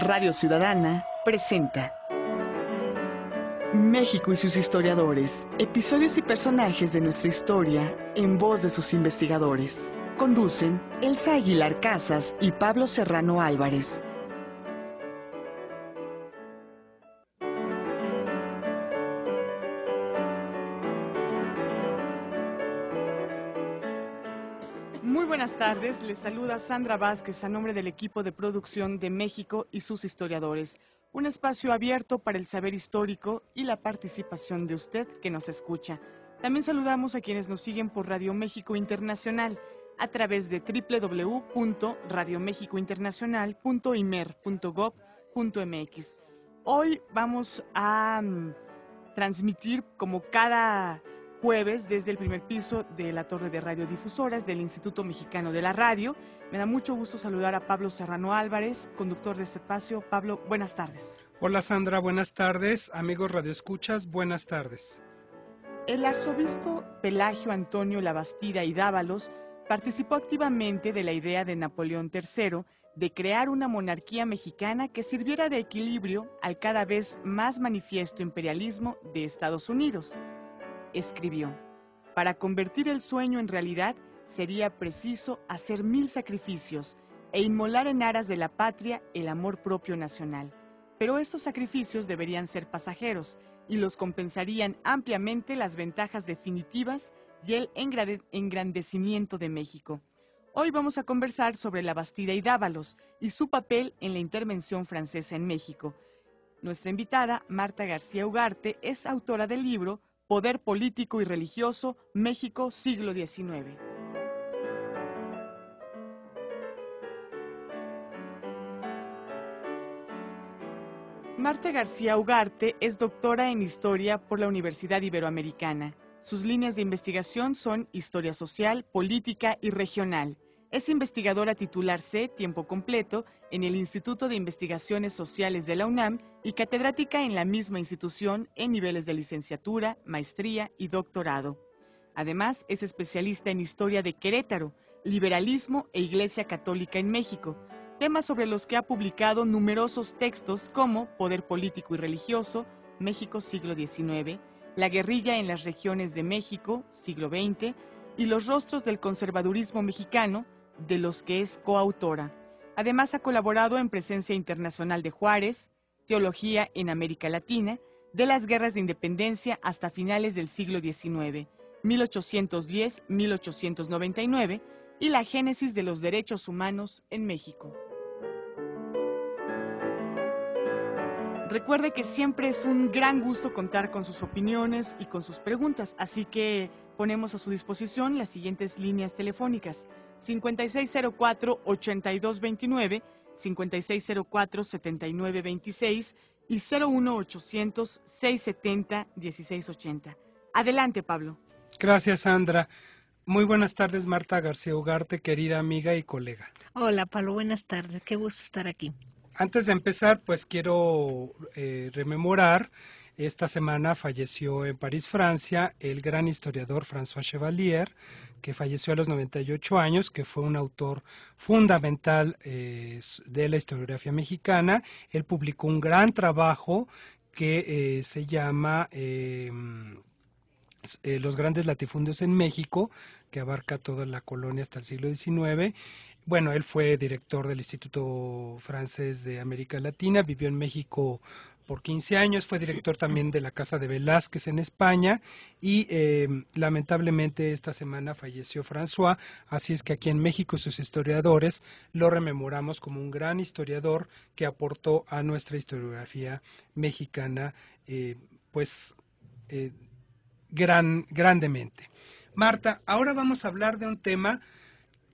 Radio Ciudadana presenta México y sus historiadores, episodios y personajes de nuestra historia en voz de sus investigadores. Conducen Elsa Aguilar Casas y Pablo Serrano Álvarez. Muy buenas tardes, les saluda Sandra Vázquez a nombre del equipo de producción de México y sus historiadores. Un espacio abierto para el saber histórico y la participación de usted que nos escucha. También saludamos a quienes nos siguen por Radio México Internacional a través de www.radiomexicointernacional.imer.gov.mx. Hoy vamos a transmitir como cada jueves desde el primer piso de la Torre de Radiodifusoras del Instituto Mexicano de la Radio. Me da mucho gusto saludar a Pablo Serrano Álvarez, conductor de este espacio. Pablo, buenas tardes. Hola Sandra, buenas tardes. Amigos radioescuchas, buenas tardes. El arzobispo Pelagio Antonio Labastida y Dávalos participó activamente de la idea de Napoleón III de crear una monarquía mexicana que sirviera de equilibrio al cada vez más manifiesto imperialismo de Estados Unidos. Escribió: para convertir el sueño en realidad sería preciso hacer 1000 sacrificios e inmolar en aras de la patria el amor propio nacional. Pero estos sacrificios deberían ser pasajeros y los compensarían ampliamente las ventajas definitivas y el engrandecimiento de México. Hoy vamos a conversar sobre Labastida y Dávalos y su papel en la intervención francesa en México. Nuestra invitada, Marta García Ugarte, es autora del libro Poder político y religioso, México, siglo XIX. Marta García Ugarte es doctora en Historia por la Universidad Iberoamericana. Sus líneas de investigación son Historia Social, Política y Regional. Es investigadora titular C, tiempo completo, en el Instituto de Investigaciones Sociales de la UNAM y catedrática en la misma institución en niveles de licenciatura, maestría y doctorado. Además, es especialista en Historia de Querétaro, Liberalismo e Iglesia Católica en México, temas sobre los que ha publicado numerosos textos como Poder político y religioso, México siglo XIX, La guerrilla en las regiones de México, siglo XX, y Los rostros del conservadurismo mexicano, de los que es coautora. Además, ha colaborado en Presencia Internacional de Juárez, Teología en América Latina, de las guerras de independencia hasta finales del siglo XIX, 1810-1899, y la génesis de los derechos humanos en México. Recuerde que siempre es un gran gusto contar con sus opiniones y con sus preguntas, así que ponemos a su disposición las siguientes líneas telefónicas: 5604-8229, 5604-7926 y 01800-670-1680. Adelante, Pablo. Gracias, Sandra. Muy buenas tardes, Marta García Ugarte, querida amiga y colega. Hola, Pablo, buenas tardes. Qué gusto estar aquí. Antes de empezar, pues quiero rememorar, esta semana falleció en París, Francia, el gran historiador François Chevalier, que falleció a los 98 años, que fue un autor fundamental de la historiografía mexicana. Él publicó un gran trabajo que se llama Los grandes latifundios en México, que abarca toda la colonia hasta el siglo XIX. Bueno, él fue director del Instituto Francés de América Latina, vivió en México por 15 años, fue director también de la Casa de Velázquez en España y lamentablemente esta semana falleció François, así es que aquí en México sus historiadores lo rememoramos como un gran historiador que aportó a nuestra historiografía mexicana grandemente. Marta, ahora vamos a hablar de un tema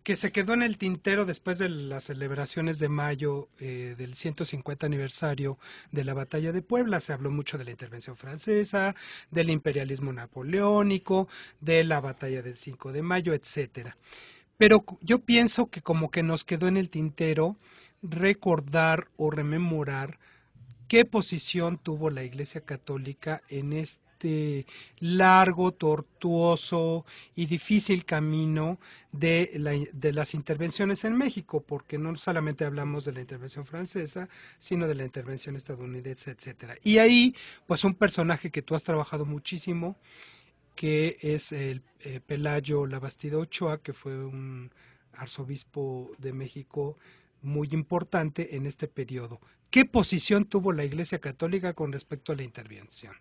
que se quedó en el tintero después de las celebraciones de mayo del 150 aniversario de la Batalla de Puebla. Se habló mucho de la intervención francesa, del imperialismo napoleónico, de la Batalla del 5 de mayo, etcétera. Pero yo pienso que como que nos quedó en el tintero recordar o rememorar qué posición tuvo la Iglesia Católica en largo, tortuoso y difícil camino de las intervenciones en México, porque no solamente hablamos de la intervención francesa, sino de la intervención estadounidense, etcétera. Y ahí, pues un personaje que tú has trabajado muchísimo, que es el Pelayo Labastida Ochoa, que fue un arzobispo de México muy importante en este periodo. ¿Qué posición tuvo la Iglesia Católica con respecto a la intervención?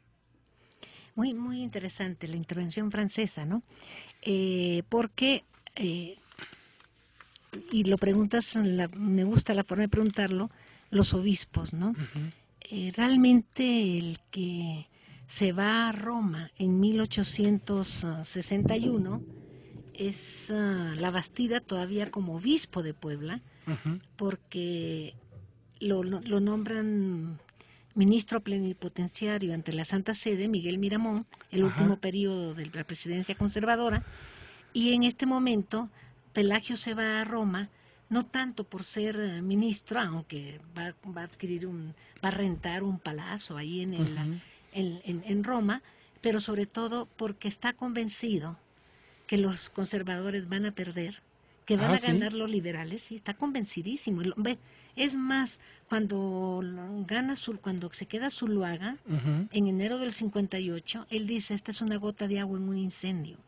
Muy, muy interesante la intervención francesa, ¿no? Porque, y lo preguntas, me gusta la forma de preguntarlo, los obispos, ¿no? Realmente el que se va a Roma en 1861 es Labastida todavía como obispo de Puebla, porque lo nombran ministro plenipotenciario ante la Santa Sede, Miguel Miramón, el último periodo de la presidencia conservadora, y en este momento Pelagio se va a Roma, no tanto por ser ministro, aunque va a adquirir va a rentar un palacio ahí en Roma, pero sobre todo porque está convencido que los conservadores van a perder, que van a ganar los liberales, sí, está convencidísimo. Es más, cuando se queda Zuluaga, en enero del 58, él dice, esta es una gota de agua en un incendio.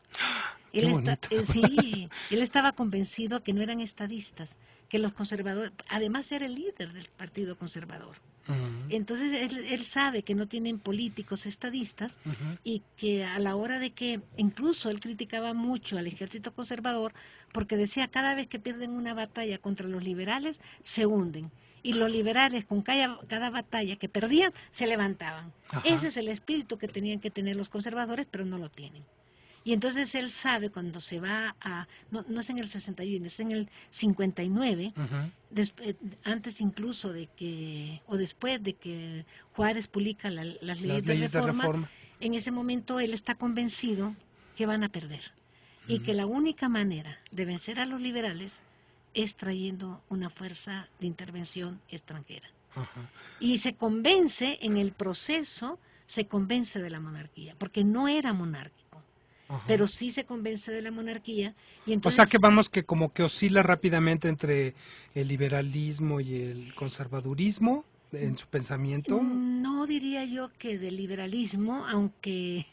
Sí, él estaba convencido que no eran estadistas, que los conservadores, además era el líder del Partido Conservador. Entonces él sabe que no tienen políticos estadistas y que a la hora de que, incluso él criticaba mucho al ejército conservador porque decía cada vez que pierden una batalla contra los liberales se hunden y los liberales con cada batalla que perdían se levantaban. Ese es el espíritu que tenían que tener los conservadores, pero no lo tienen. Y entonces él sabe cuando se va no es en el 61, es en el 59, antes incluso o después de que Juárez publica las leyes de reforma, en ese momento él está convencido que van a perder y que la única manera de vencer a los liberales es trayendo una fuerza de intervención extranjera. Y se convence en el proceso, se convence de la monarquía, porque no era monárquico. Pero sí se convence de la monarquía. Y entonces, o sea que vamos que como que oscila rápidamente entre el liberalismo y el conservadurismo en su pensamiento. No diría yo que del liberalismo, aunque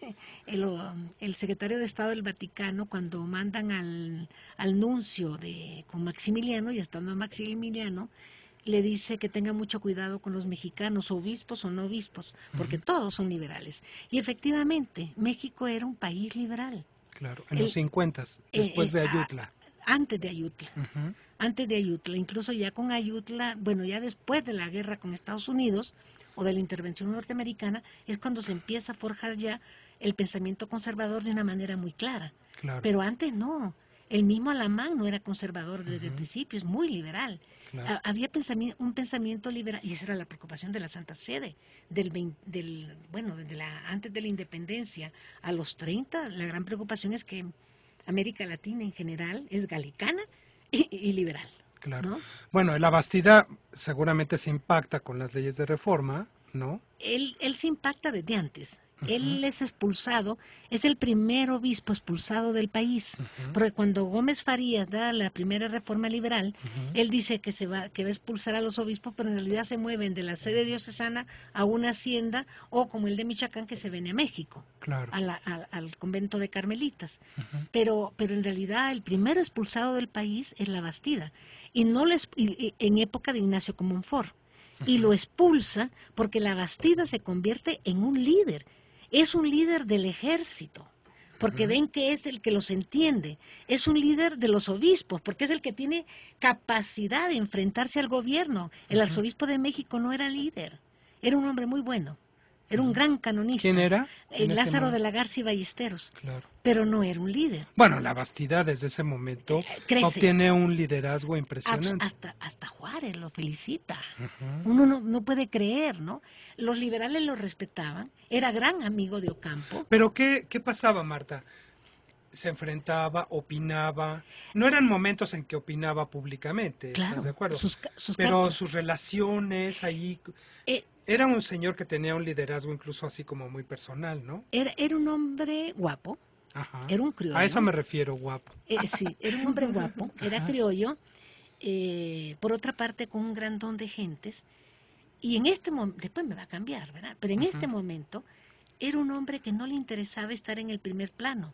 el secretario de Estado del Vaticano, cuando mandan al nuncio con Maximiliano, y estando Maximiliano, le dice que tenga mucho cuidado con los mexicanos, obispos o no obispos, porque todos son liberales. Y efectivamente, México era un país liberal. Claro, en los 50, después de Ayutla. Antes de Ayutla. Antes de Ayutla, incluso ya con Ayutla, bueno, ya después de la guerra con Estados Unidos o de la intervención norteamericana, es cuando se empieza a forjar ya el pensamiento conservador de una manera muy clara. Claro. Pero antes no. El mismo Alamán no era conservador desde el principio, es muy liberal. Claro. Había un pensamiento liberal, y esa era la preocupación de la Santa Sede, antes de la independencia a los 30, la gran preocupación es que América Latina en general es galicana y liberal. Claro. ¿No? Bueno, Labastida seguramente se impacta con las leyes de reforma, ¿no? Él se impacta desde antes. Él es expulsado, es el primer obispo expulsado del país, porque cuando Gómez Farías da la primera reforma liberal, él dice que va a expulsar a los obispos, pero en realidad se mueven de la sede diocesana a una hacienda, o como el de Michoacán, que se viene a México, claro, al convento de Carmelitas. Pero en realidad el primero expulsado del país es Labastida, y en época de Ignacio Comonfort, y lo expulsa porque Labastida se convierte en un líder. Es un líder del ejército, porque ven que es el que los entiende. Es un líder de los obispos, porque es el que tiene capacidad de enfrentarse al gobierno. El arzobispo de México no era líder, era un hombre muy bueno, era un gran canonista. ¿Quién era? Lázaro de la Garza y Ballesteros. Claro. Pero no era un líder. Bueno, Labastida desde ese momento obtiene un liderazgo impresionante. Hasta Juárez lo felicita. Uno no puede creer, ¿no? Los liberales lo respetaban, era gran amigo de Ocampo. Pero ¿qué pasaba, Marta? se enfrentaba, opinaba. No eran momentos en que opinaba públicamente, Claro, ¿estás de acuerdo? sus Pero cartas. sus relaciones allí... Eh, Era un señor que tenía un liderazgo incluso así como muy personal, ¿no? era un hombre guapo, Ajá. era un A eso criollo. me refiero, guapo. Sí, era un hombre guapo, era Ajá. criollo, por otra parte con un gran don de gentes, y en este momento, después me va a cambiar, ¿verdad? Pero en este Ujú. momento era un hombre que no le interesaba estar en el primer plano.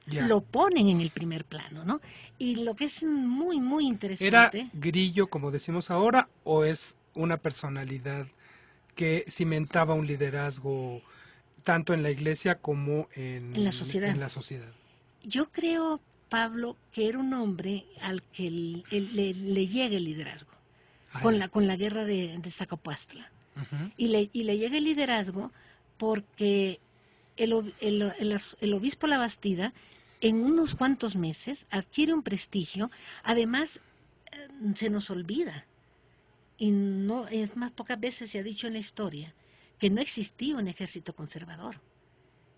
Ya. Lo ponen en el primer plano, ¿no? Y lo que es muy, muy ¿Era interesante, grillo, como decimos ahora, o es una personalidad que cimentaba un liderazgo tanto en la iglesia como en la sociedad. en la sociedad? Yo creo, Pablo, que era un hombre al que le llega el liderazgo, Ah, con ya. la guerra de Zacapuastla. Ujú. Y le llega el liderazgo porque el obispo Labastida en unos cuantos meses adquiere un prestigio, además se nos olvida, y no es más, pocas veces se ha dicho en la historia que no existía un ejército conservador.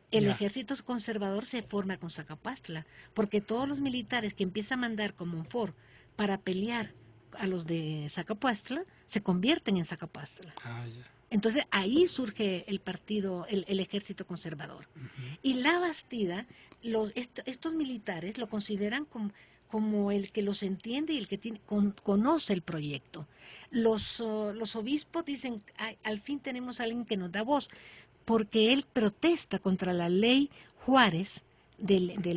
El Ya. ejército conservador se forma con Zacapastla, porque todos los militares que empieza a mandar con Monfort para pelear a los de Zacapastla se convierten en Zacapastla. Ah, ya. Entonces ahí surge el partido, el ejército conservador. Ujú. Y la Bastida, estos militares lo consideran como el que los entiende y el que conoce el proyecto. Los obispos dicen, al fin tenemos a alguien que nos da voz, porque él protesta contra la ley Juárez de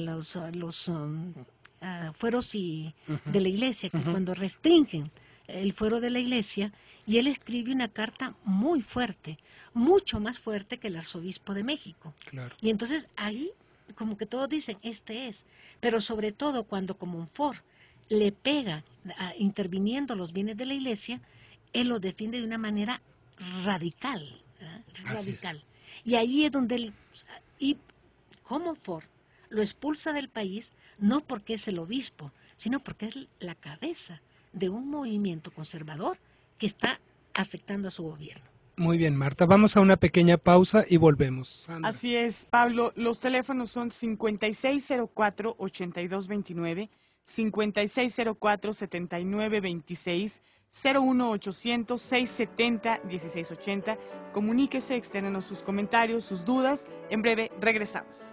los fueros y de la iglesia, que Ujú. cuando restringen el fuero de la iglesia, y él escribe una carta muy fuerte, mucho más fuerte que el arzobispo de México. Claro. Y entonces ahí como que todos dicen, este es, pero sobre todo cuando como Monfort le pega interviniendo los bienes de la iglesia, él los defiende de una manera radical, ¿verdad? Así es. Radical. Y ahí es donde y como Monfort lo expulsa del país, no porque es el obispo, sino porque es la cabeza de un movimiento conservador que está afectando a su gobierno. Muy bien, Marta. Vamos a una pequeña pausa y volvemos. Sandra. Así es, Pablo. Los teléfonos son 5604-8229, 5604-7926, 01800-670-1680. Comuníquese, extérnenos sus comentarios, sus dudas. En breve regresamos.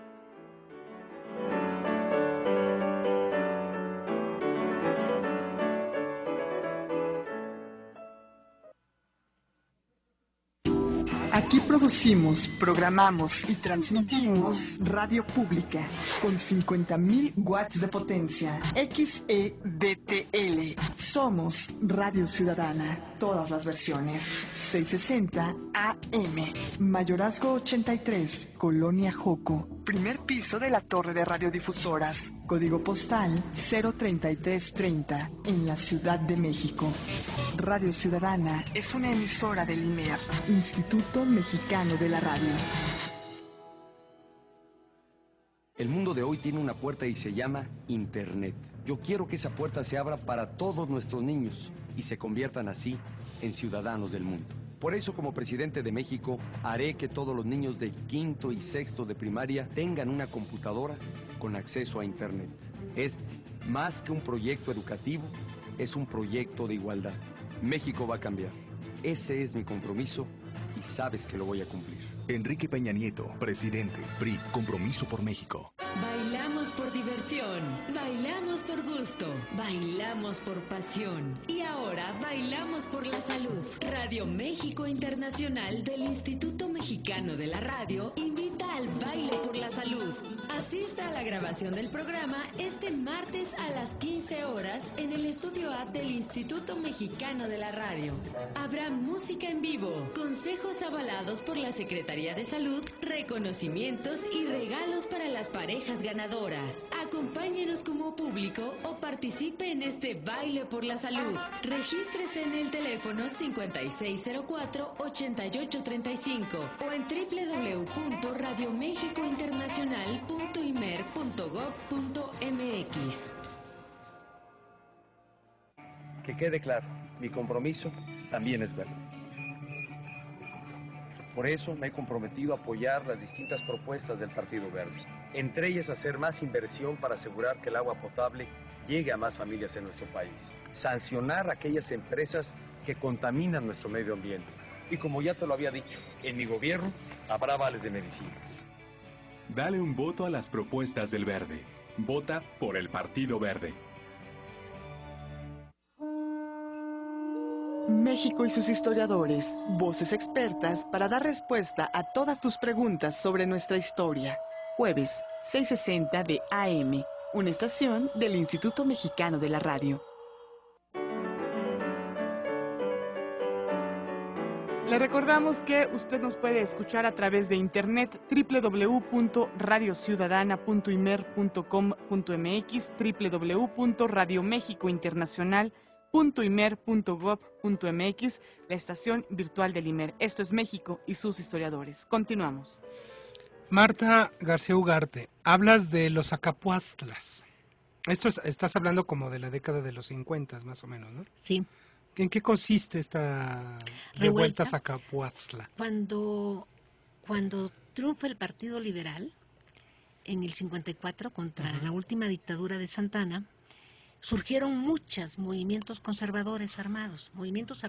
Aquí producimos, programamos y transmitimos radio pública con 50.000 watts de potencia. XEDTL. Somos Radio Ciudadana. Todas las versiones. 660 AM. Mayorazgo 83. Colonia Joco. Primer piso de la torre de radiodifusoras. Código postal 03330 en la Ciudad de México. Radio Ciudadana es una emisora del IMER, Instituto Mexicano de la Radio. El mundo de hoy tiene una puerta y se llama Internet. Yo quiero que esa puerta se abra para todos nuestros niños y se conviertan así en ciudadanos del mundo. Por eso, como presidente de México, haré que todos los niños de quinto y sexto de primaria tengan una computadora con acceso a Internet. Este, más que un proyecto educativo, es un proyecto de igualdad. México va a cambiar. Ese es mi compromiso y sabes que lo voy a cumplir. Enrique Peña Nieto, presidente, PRI, Compromiso por México. Bailamos por diversión, bailamos por gusto, bailamos por pasión y ahora bailamos por la salud. Radio México Internacional del Instituto Mexicano de la Radio invita al baile por la salud. Asista a la grabación del programa este martes a las 15 horas en el Estudio A del Instituto Mexicano de la Radio. Habrá música en vivo, consejos avalados por la Secretaría de Salud, reconocimientos y regalos para las parejas ganadoras. Acompáñenos como público o participe en este baile por la salud. Regístrese en el teléfono 5604-8835 o en www.radiomexicointernacional.imer.gov.mx. Que quede claro, mi compromiso también es verde. Por eso me he comprometido a apoyar las distintas propuestas del Partido Verde. entre ellas hacer más inversión para asegurar que el agua potable llegue a más familias en nuestro país. Sancionar a aquellas empresas que contaminan nuestro medio ambiente. Y como ya te lo había dicho, en mi gobierno habrá vales de medicinas. Dale un voto a las propuestas del Verde. Vota por el Partido Verde. México y sus historiadores, voces expertas para dar respuesta a todas tus preguntas sobre nuestra historia. Jueves, 6:60 de AM, una estación del Instituto Mexicano de la Radio. Le recordamos que usted nos puede escuchar a través de internet www.radiociudadana.imer.com.mx, www.radiomexicointernacional.imer.gov.mx, la estación virtual del IMER. Esto es México y sus historiadores. Continuamos. Marta García Ugarte, hablas de los acapuastlas. Estás hablando como de la década de los 50, más o menos, ¿no? Sí. ¿En qué consiste esta revuelta Zacapuastla? Cuando triunfa el Partido Liberal en el 54 contra la última dictadura de Santana, surgieron muchos movimientos conservadores armados, muchos,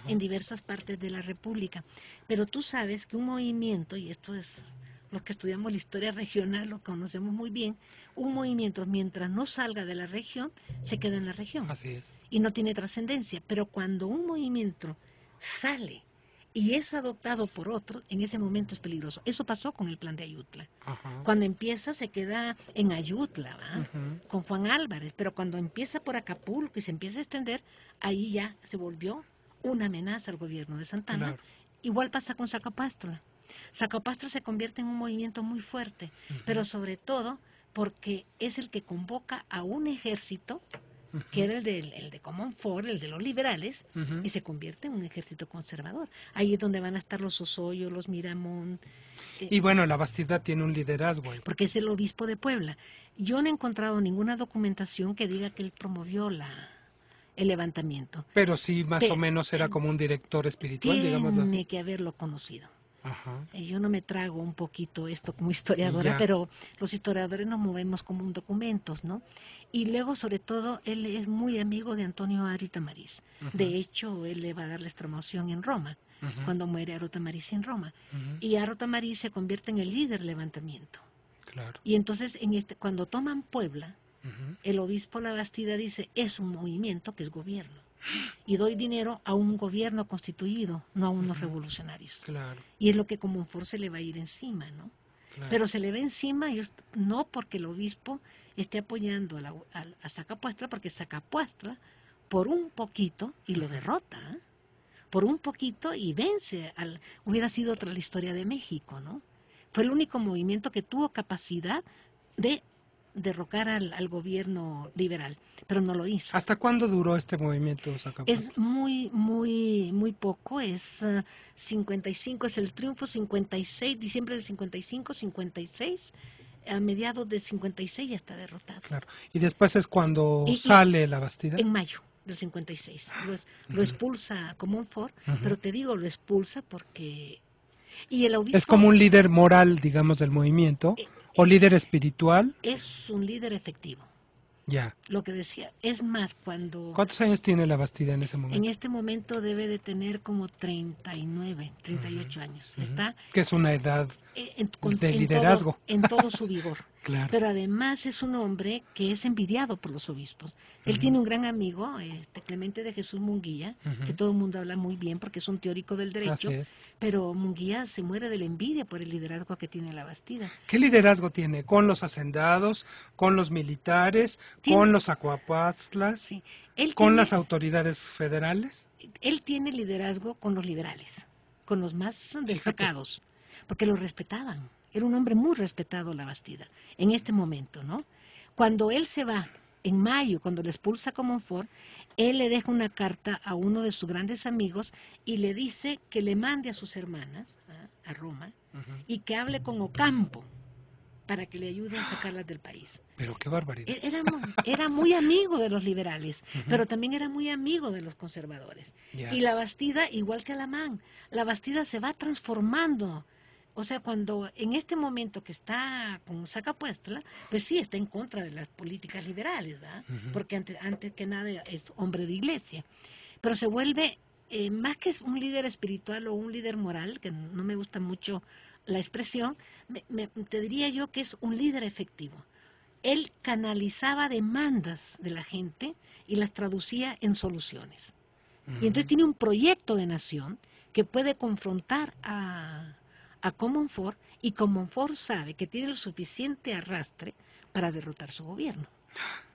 en diversas partes de la República. Pero tú sabes que un movimiento, y esto es los que estudiamos la historia regional, lo conocemos muy bien, un movimiento mientras no salga de la región, se queda en la región. Así es. Y no tiene trascendencia. Pero cuando un movimiento sale y es adoptado por otro, en ese momento es peligroso. Eso pasó con el plan de Ayutla. Ajá. Cuando empieza se queda en Ayutla, ¿va? Con Juan Álvarez, pero cuando empieza por Acapulco y se empieza a extender, ahí ya se volvió una amenaza al gobierno de Santana. Claro. Igual pasa con Zacapuastla. Zacapuastla se convierte en un movimiento muy fuerte, pero sobre todo porque es el que convoca a un ejército, que era el de Comonfort, el de los liberales, y se convierte en un ejército conservador. Ahí es donde van a estar los Osoyo, los Miramón. Y bueno, la Bastida tiene un liderazgo ahí. Porque es el obispo de Puebla. Yo no he encontrado ninguna documentación que diga que él promovió el levantamiento. Pero sí, más o menos era como un director espiritual, digámoslo así. Tiene que haberlo conocido. Ajá. Yo no me trago un poquito esto como historiadora, pero los historiadores nos movemos como documentos, ¿no? Y luego, sobre todo, él es muy amigo de Antonio Aro Tamariz. De hecho, él le va a dar la extremaunción en Roma, cuando muere Aro Tamariz en Roma. Y Aro Tamariz se convierte en el líder del levantamiento. Claro. Y entonces, cuando toman Puebla, el obispo La Bastida dice, es un movimiento que es gobierno. Y doy dinero a un gobierno constituido, no a unos revolucionarios. Claro. Y es lo que Comonfort se le va a ir encima, ¿no? Claro. Pero se le va encima, no porque el obispo esté apoyando a Zacapuastla, porque Zacapuastla, por un poquito, y lo derrota, ¿eh? Por un poquito y vence, hubiera sido otra la historia de México, ¿no? Fue el único movimiento que tuvo capacidad de derrocar al gobierno liberal, pero no lo hizo. ¿Hasta cuándo duró este movimiento Zacapuastla? Es muy poco, es 55, es el triunfo, 56, diciembre del 55, 56, a mediados del 56 ya está derrotado. Claro, y después es cuando sale La Bastida. En mayo del 56, lo expulsa Comonfort, pero te digo, lo expulsa porque... Y el obispo, es como un líder moral, digamos, del movimiento, o líder espiritual. Es un líder efectivo. Ya. Lo que decía, es más, cuando... ¿Cuántos años tiene La Bastida en ese momento? En este momento debe de tener como 39, 38 años. Está... Que es una edad de liderazgo. En todo su vigor. Claro. Pero además es un hombre que es envidiado por los obispos. Él tiene un gran amigo, Clemente de Jesús Munguía, que todo el mundo habla muy bien porque es un teórico del derecho, pero Munguía se muere de la envidia por el liderazgo que tiene La Bastida. ¿Qué liderazgo tiene? ¿Con los hacendados, con los militares, con los acuapastlas, con las autoridades federales? Él tiene liderazgo con los liberales, con los más destacados, porque lo respetaban. Era un hombre muy respetado, La Bastida, en este momento, ¿no? Cuando él se va, en mayo, cuando le expulsa Comonfort, él le deja una carta a uno de sus grandes amigos y le dice que le mande a sus hermanas a Roma y que hable con Ocampo para que le ayude a sacarlas del país. Pero qué barbaridad. Era muy amigo de los liberales, pero también era muy amigo de los conservadores. Y La Bastida, igual que Alamán, La Bastida se va transformando O sea, cuando en este momento que está con Sacapuestla, pues sí está en contra de las políticas liberales, ¿verdad? Porque antes que nada es hombre de iglesia. Pero se vuelve, más que un líder espiritual o un líder moral, que no me gusta mucho la expresión, te diría yo que es un líder efectivo. Él canalizaba demandas de la gente y las traducía en soluciones. Y entonces tiene un proyecto de nación que puede confrontar a Comonfort, y Comonfort sabe que tiene el suficiente arrastre para derrotar su gobierno.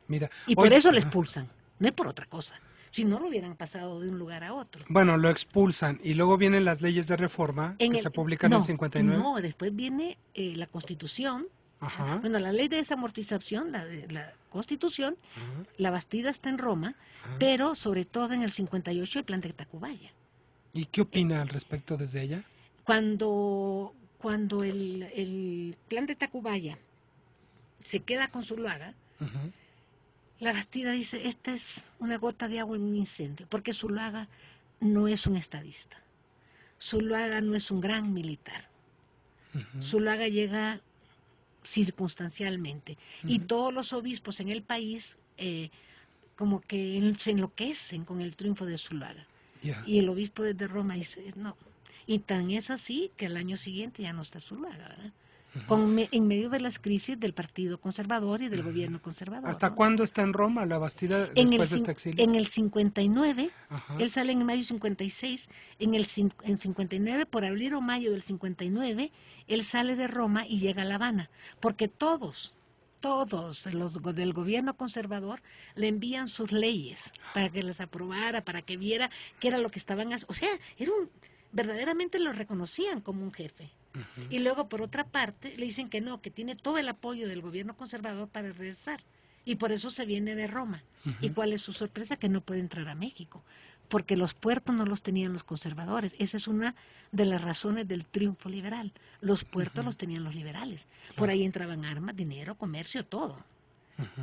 Mira, y por eso le expulsan, no es por otra cosa. Si no, lo hubieran pasado de un lugar a otro. Bueno, lo expulsan y luego vienen las leyes de reforma que se publican en el 59. No, después viene la Constitución. Ajá. Bueno, la ley de desamortización, la Constitución, la Bastida está en Roma, pero sobre todo en el 58 el plan de Tacubaya. ¿Y qué opina al respecto desde ella? Cuando el plan de Tacubaya se queda con Zuluaga, la Bastida dice, esta es una gota de agua en un incendio, porque Zuluaga no es un estadista. Zuluaga no es un gran militar. Zuluaga llega circunstancialmente. Y todos los obispos en el país como que se enloquecen con el triunfo de Zuluaga. Y el obispo desde Roma dice, no. Y tan es así que el año siguiente ya no está Zuluaga, ¿verdad? En medio de las crisis del Partido Conservador y del gobierno conservador. ¿Hasta cuándo está en Roma la Bastida después de este exilio? En el 59, él sale en mayo 56, en 59, por abril o mayo del 59, él sale de Roma y llega a La Habana, porque todos los del gobierno conservador le envían sus leyes para que las aprobara, para que viera qué era lo que estaban haciendo. O sea, verdaderamente lo reconocían como un jefe. Y luego, por otra parte, le dicen que no, que tiene todo el apoyo del gobierno conservador para regresar. Y por eso se viene de Roma. ¿Y cuál es su sorpresa? Que no puede entrar a México, porque los puertos no los tenían los conservadores. Esa es una de las razones del triunfo liberal. Los puertos los tenían los liberales. Por ahí entraban armas, dinero, comercio, todo.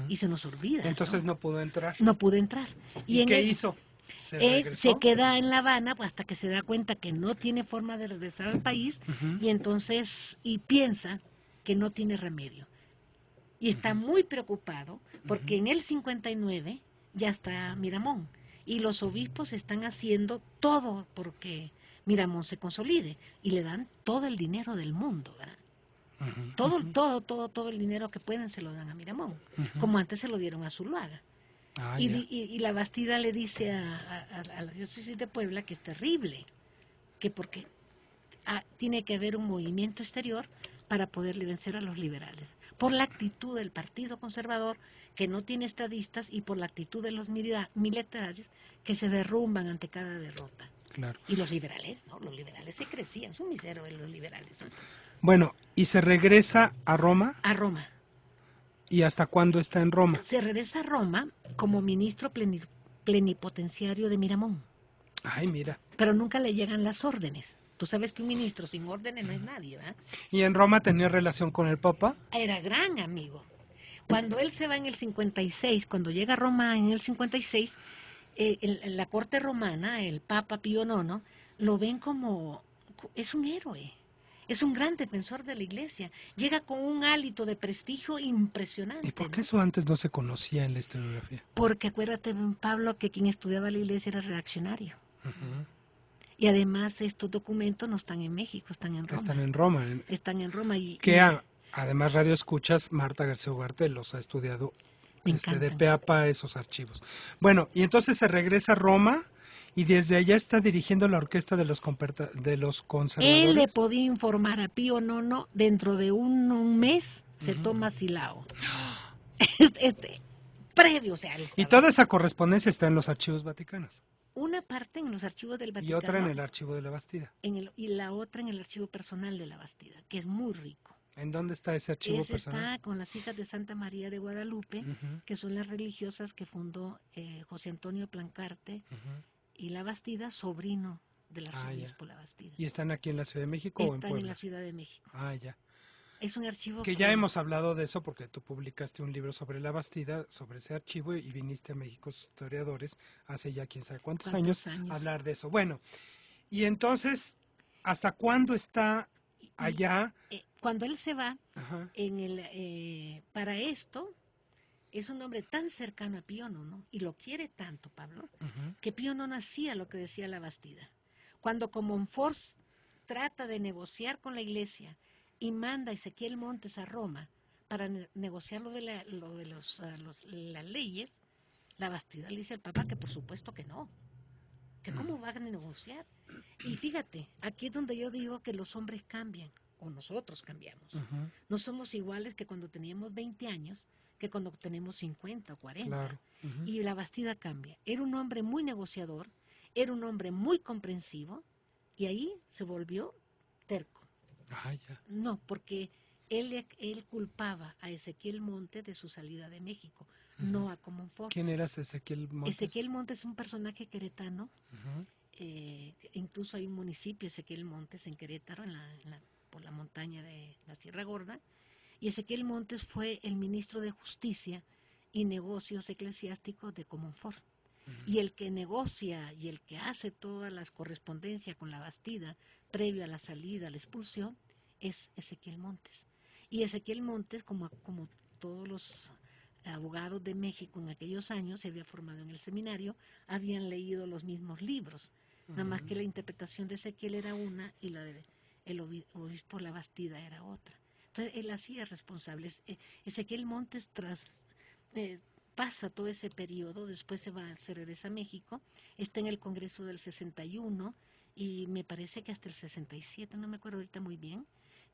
Y se nos olvida. Entonces no pudo entrar. No pudo entrar. ¿Y qué hizo? Se queda en La Habana hasta que se da cuenta que no tiene forma de regresar al país y entonces piensa que no tiene remedio. Y está muy preocupado porque en el 59 ya está Miramón y los obispos están haciendo todo porque Miramón se consolide y le dan todo el dinero del mundo, ¿verdad? Todo el dinero que pueden se lo dan a Miramón, como antes se lo dieron a Zuluaga. Y la Bastida le dice a la diócesis de Puebla que es terrible, que porque tiene que haber un movimiento exterior para poderle vencer a los liberales, por la actitud del Partido Conservador, que no tiene estadistas, y por la actitud de los militares, que se derrumban ante cada derrota. Claro. Y los liberales, ¿no? Los liberales se crecían, son miseros los liberales, ¿no? Bueno, ¿y se regresa a Roma? A Roma. ¿Y hasta cuándo está en Roma? Se regresa a Roma como ministro plenipotenciario de Miramón. Ay, mira. Pero nunca le llegan las órdenes. Tú sabes que un ministro sin órdenes no es nadie, ¿verdad? ¿Y en Roma tenía relación con el Papa? Era gran amigo. Cuando él se va en el 56, cuando llega a Roma en el 56, en la corte romana, el Papa Pío IX, lo ven como, es un héroe. Es un gran defensor de la iglesia. Llega con un hálito de prestigio impresionante. ¿Y por qué eso antes no se conocía en la historiografía? Porque acuérdate, Pablo, que quien estudiaba la iglesia era reaccionario. Y además estos documentos no están en México, están en Roma. Están en Roma. Están en Roma. Además, Radio Escuchas, Marta García Ugarte los ha estudiado de pe a pa esos archivos. Bueno, y entonces se regresa a Roma. Y desde allá está dirigiendo la orquesta de los conservadores. Él le podía informar a Pío IX, dentro de un mes se toma Silao. Previo, o sea. Y toda esa correspondencia está en los archivos vaticanos. Una parte en los archivos del Vaticano. Y otra en el archivo de la Bastida. Y la otra en el archivo personal de la Bastida, que es muy rico. ¿En dónde está ese archivo personal? Está con las hijas de Santa María de Guadalupe, que son las religiosas que fundó José Antonio Plancarte, y la Bastida, sobrino del arzobispo La Bastida. ¿Y están aquí en la Ciudad de México o en Puebla? Están en la Ciudad de México. Ya. Es un archivo que ya hemos hablado de eso porque tú publicaste un libro sobre la Bastida, sobre ese archivo, y viniste a México Historiadores hace ya quién sabe cuántos años a hablar de eso. Bueno, y entonces, ¿hasta cuándo está allá. Cuando él se va, Ajá. Para esto, es un hombre tan cercano a Pío IX, y lo quiere tanto, Pablo, que Pío IX hacía lo que decía la Bastida. Cuando Comonfort trata de negociar con la Iglesia y manda a Ezequiel Montes a Roma para negociar lo de las leyes, la Bastida le dice al Papa que por supuesto que no, que cómo van a negociar. Y fíjate, aquí es donde yo digo que los hombres cambian, o nosotros cambiamos. No somos iguales que cuando teníamos 20 años, que cuando tenemos 50 o 40. Claro. Y la Bastida cambia. Era un hombre muy negociador, era un hombre muy comprensivo, y ahí se volvió terco. Ah, ya. No, porque él culpaba a Ezequiel Montes de su salida de México, no a Comonfort. ¿Quién era Ezequiel Montes? Ezequiel Montes es un personaje queretano. Incluso hay un municipio, Ezequiel Montes, en Querétaro, por la montaña de la Sierra Gorda. Y Ezequiel Montes fue el ministro de Justicia y Negocios Eclesiásticos de Comonfort. Y el que negocia y el que hace todas las correspondencias con la Bastida previo a la salida, a la expulsión, es Ezequiel Montes. Y Ezequiel Montes, como todos los abogados de México en aquellos años, se había formado en el seminario, habían leído los mismos libros, nada más que la interpretación de Ezequiel era una y la del obispo La Bastida era otra. Entonces él hacía responsables. Ezequiel Montes pasa todo ese periodo, después se regresa a México, está en el Congreso del 61 y me parece que hasta el 67, no me acuerdo ahorita muy bien,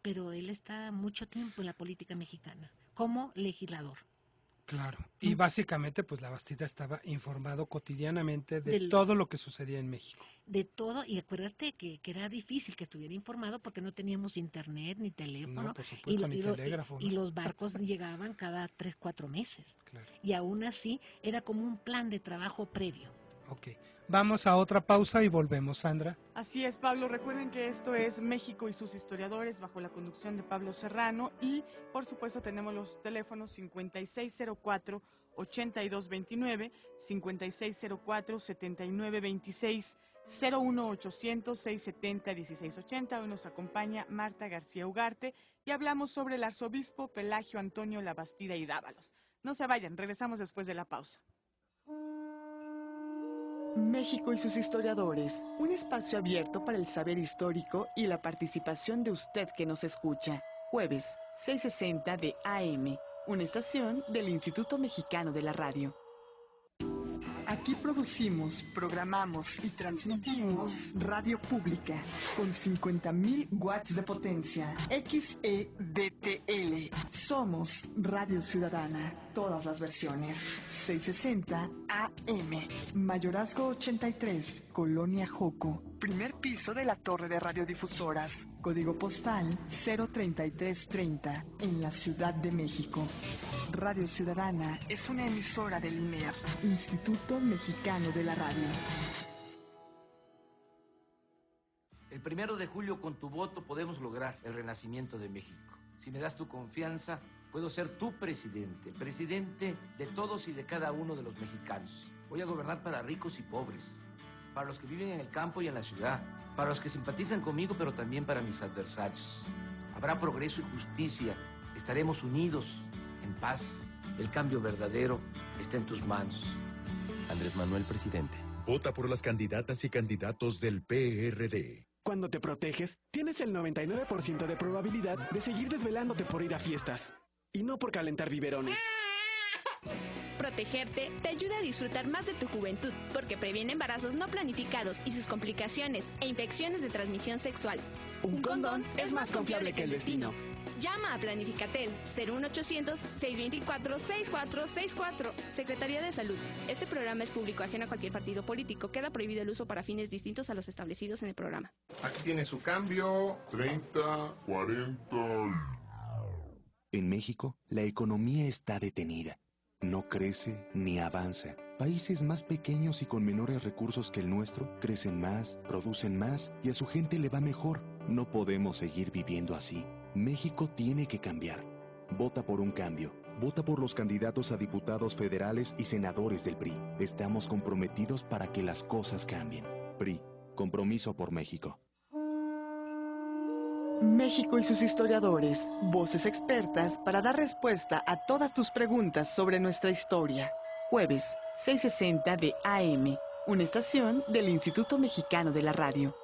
pero él está mucho tiempo en la política mexicana como legislador. Claro, y básicamente pues la Bastida estaba informado cotidianamente de todo lo que sucedía en México. De todo, y acuérdate que era difícil que estuviera informado porque no teníamos internet ni teléfono. No, por supuesto, ni telégrafo. Y los barcos llegaban cada 3-4 meses. Claro. Y aún así era como un plan de trabajo previo. Ok, vamos a otra pausa y volvemos, Sandra. Así es, Pablo. Recuerden que esto es México y sus historiadores bajo la conducción de Pablo Serrano y, por supuesto, tenemos los teléfonos 5604-8229, 5604-7926, 01800-670-1680. Hoy nos acompaña Marta García Ugarte y hablamos sobre el arzobispo Pelagio Antonio La Bastida y Dávalos. No se vayan, regresamos después de la pausa. México y sus historiadores, un espacio abierto para el saber histórico y la participación de usted que nos escucha. Jueves, 6:60 de AM, una estación del Instituto Mexicano de la Radio. Aquí producimos, programamos y transmitimos radio pública con 50,000 watts de potencia. XEDTL. Somos Radio Ciudadana. Todas las versiones. 660 AM. Mayorazgo 83, Colonia Joco. Primer piso de la torre de radiodifusoras. Código postal 03330 en la Ciudad de México. Radio Ciudadana es una emisora del INER, Instituto Mexicano de la Radio. El 1 de julio, con tu voto, podemos lograr el renacimiento de México. Si me das tu confianza, puedo ser tu presidente, presidente de todos y de cada uno de los mexicanos. Voy a gobernar para ricos y pobres, para los que viven en el campo y en la ciudad, para los que simpatizan conmigo, pero también para mis adversarios. Habrá progreso y justicia, estaremos unidos, en paz. El cambio verdadero está en tus manos. Andrés Manuel, presidente. Vota por las candidatas y candidatos del PRD. Cuando te proteges, tienes el 99% de probabilidad de seguir desvelándote por ir a fiestas. Y no por calentar biberones. Protegerte te ayuda a disfrutar más de tu juventud, porque previene embarazos no planificados y sus complicaciones e infecciones de transmisión sexual. Un condón es más confiable que el destino. Llama a Planificatel 01800-624-6464. Secretaría de Salud. Este programa es público, ajeno a cualquier partido político. Queda prohibido el uso para fines distintos a los establecidos en el programa. Aquí tiene su cambio. 30, 40. En México, la economía está detenida. No crece ni avanza. Países más pequeños y con menores recursos que el nuestro crecen más, producen más y a su gente le va mejor. No podemos seguir viviendo así. México tiene que cambiar. Vota por un cambio. Vota por los candidatos a diputados federales y senadores del PRI. Estamos comprometidos para que las cosas cambien. PRI, compromiso por México. México y sus historiadores, voces expertas para dar respuesta a todas tus preguntas sobre nuestra historia. Jueves, 6:60 de AM, una estación del Instituto Mexicano de la Radio.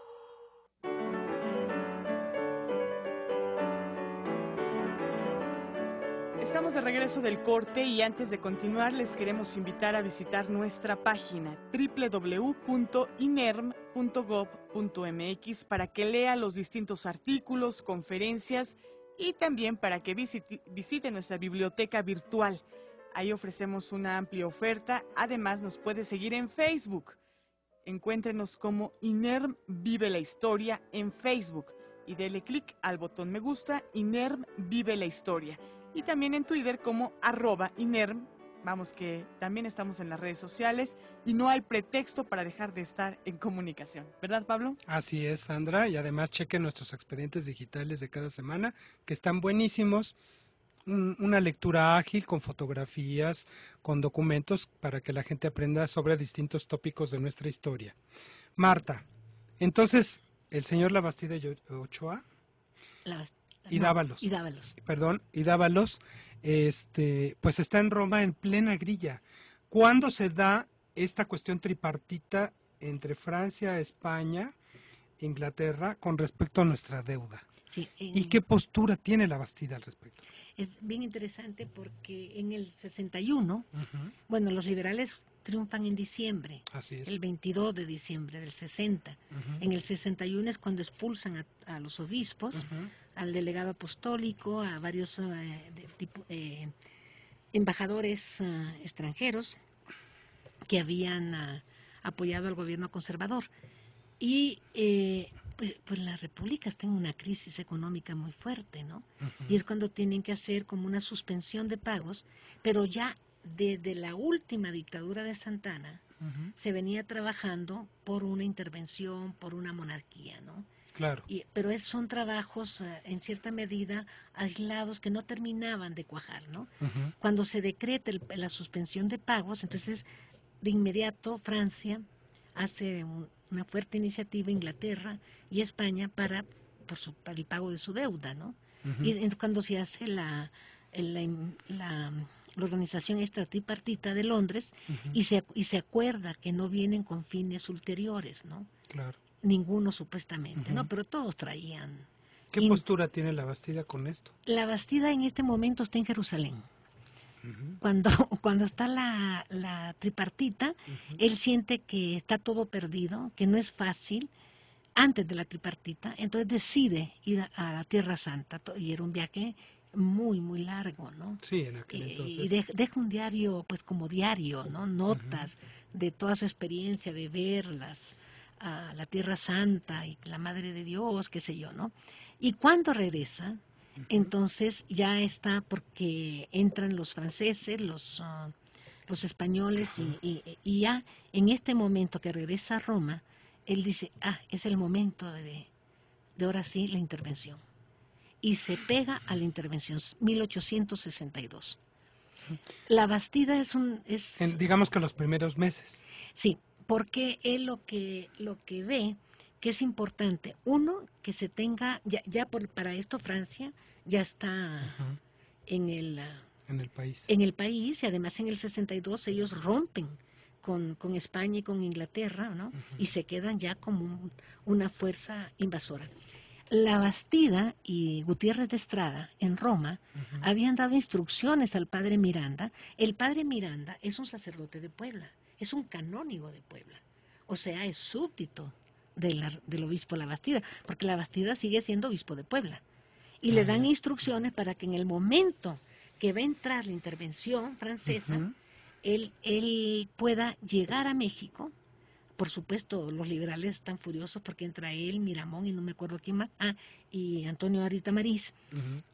Estamos de regreso del corte y antes de continuar les queremos invitar a visitar nuestra página www.inerm.gov.mx para que lea los distintos artículos, conferencias y también para que visite nuestra biblioteca virtual. Ahí ofrecemos una amplia oferta. Además nos puede seguir en Facebook. Encuéntrenos como INERM Vive la Historia en Facebook y dele clic al botón me gusta, INERM Vive la Historia. Y también en Twitter como @INERM. Vamos que también estamos en las redes sociales y no hay pretexto para dejar de estar en comunicación. ¿Verdad, Pablo? Así es, Sandra. Y además chequen nuestros expedientes digitales de cada semana, que están buenísimos. Una lectura ágil con fotografías, con documentos para que la gente aprenda sobre distintos tópicos de nuestra historia. Marta, entonces, el señor Labastida Ochoa... Y Dávalos, pues está en Roma en plena grilla. ¿Cuándo se da esta cuestión tripartita entre Francia, España, Inglaterra con respecto a nuestra deuda? Sí, ¿Y qué postura tiene Labastida al respecto? Es bien interesante porque en el 61, bueno, los liberales triunfan en diciembre, así es, el 22 de diciembre del 60. En el 61 es cuando expulsan a los obispos, al delegado apostólico, a varios embajadores extranjeros que habían apoyado al gobierno conservador. Y pues la República está en una crisis económica muy fuerte, ¿no? Y es cuando tienen que hacer como una suspensión de pagos, pero ya desde la última dictadura de Santana se venía trabajando por una intervención, por una monarquía, ¿no? Claro. Pero son trabajos en cierta medida aislados que no terminaban de cuajar, ¿no? Cuando se decreta la suspensión de pagos, entonces de inmediato Francia hace una fuerte iniciativa, Inglaterra y España para el pago de su deuda, ¿no? Y cuando se hace la organización esta tripartita de Londres y se acuerda que no vienen con fines ulteriores, ¿no? Claro. Ninguno supuestamente, ¿no? Pero todos traían. ¿Qué postura tiene Labastida con esto? Labastida en este momento está en Jerusalén. Cuando está la tripartita, él siente que está todo perdido, que no es fácil, antes de la tripartita, entonces decide ir a la Tierra Santa, y era un viaje muy, muy largo, ¿no? Sí, en aquel entonces. Y deja un diario, pues como diario, ¿no? Notas de toda su experiencia, de verlas, a la Tierra Santa y la Madre de Dios, qué sé yo, ¿no? Y cuando regresa, entonces ya está, porque entran los franceses, los españoles, y ya en este momento que regresa a Roma, él dice, es el momento de ahora sí la intervención. Y se pega a la intervención, 1862. Labastida digamos que los primeros meses. Sí, porque él lo que ve que es importante, uno, que se tenga, para esto Francia ya está en el país. En el país, y además en el 62 ellos rompen con España y con Inglaterra, ¿no? Y se quedan ya como una fuerza invasora. Labastida y Gutiérrez de Estrada en Roma habían dado instrucciones al padre Miranda. El padre Miranda es un sacerdote de Puebla, es un canónigo de Puebla, o sea, es súbdito del obispo Labastida, porque Labastida sigue siendo obispo de Puebla. Y le dan instrucciones para que en el momento que va a entrar la intervención francesa, él pueda llegar a México. Por supuesto, los liberales están furiosos porque entra él, Miramón y no me acuerdo quién más, y Antonio Arita Marís,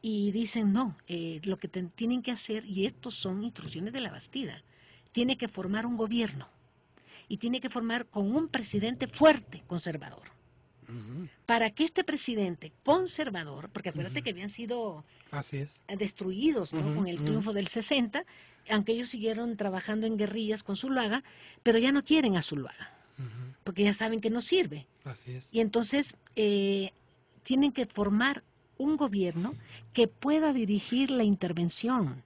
y dicen, no, lo que tienen que hacer, y estos son instrucciones de Labastida, tiene que formar un gobierno, y tiene que formar con un presidente fuerte, conservador. Para que este presidente conservador, porque acuérdate que habían sido destruidos, ¿no? Con el triunfo del 60, aunque ellos siguieron trabajando en guerrillas con Zuluaga, pero ya no quieren a Zuluaga, porque ya saben que no sirve. Así es. Y entonces tienen que formar un gobierno que pueda dirigir la intervención.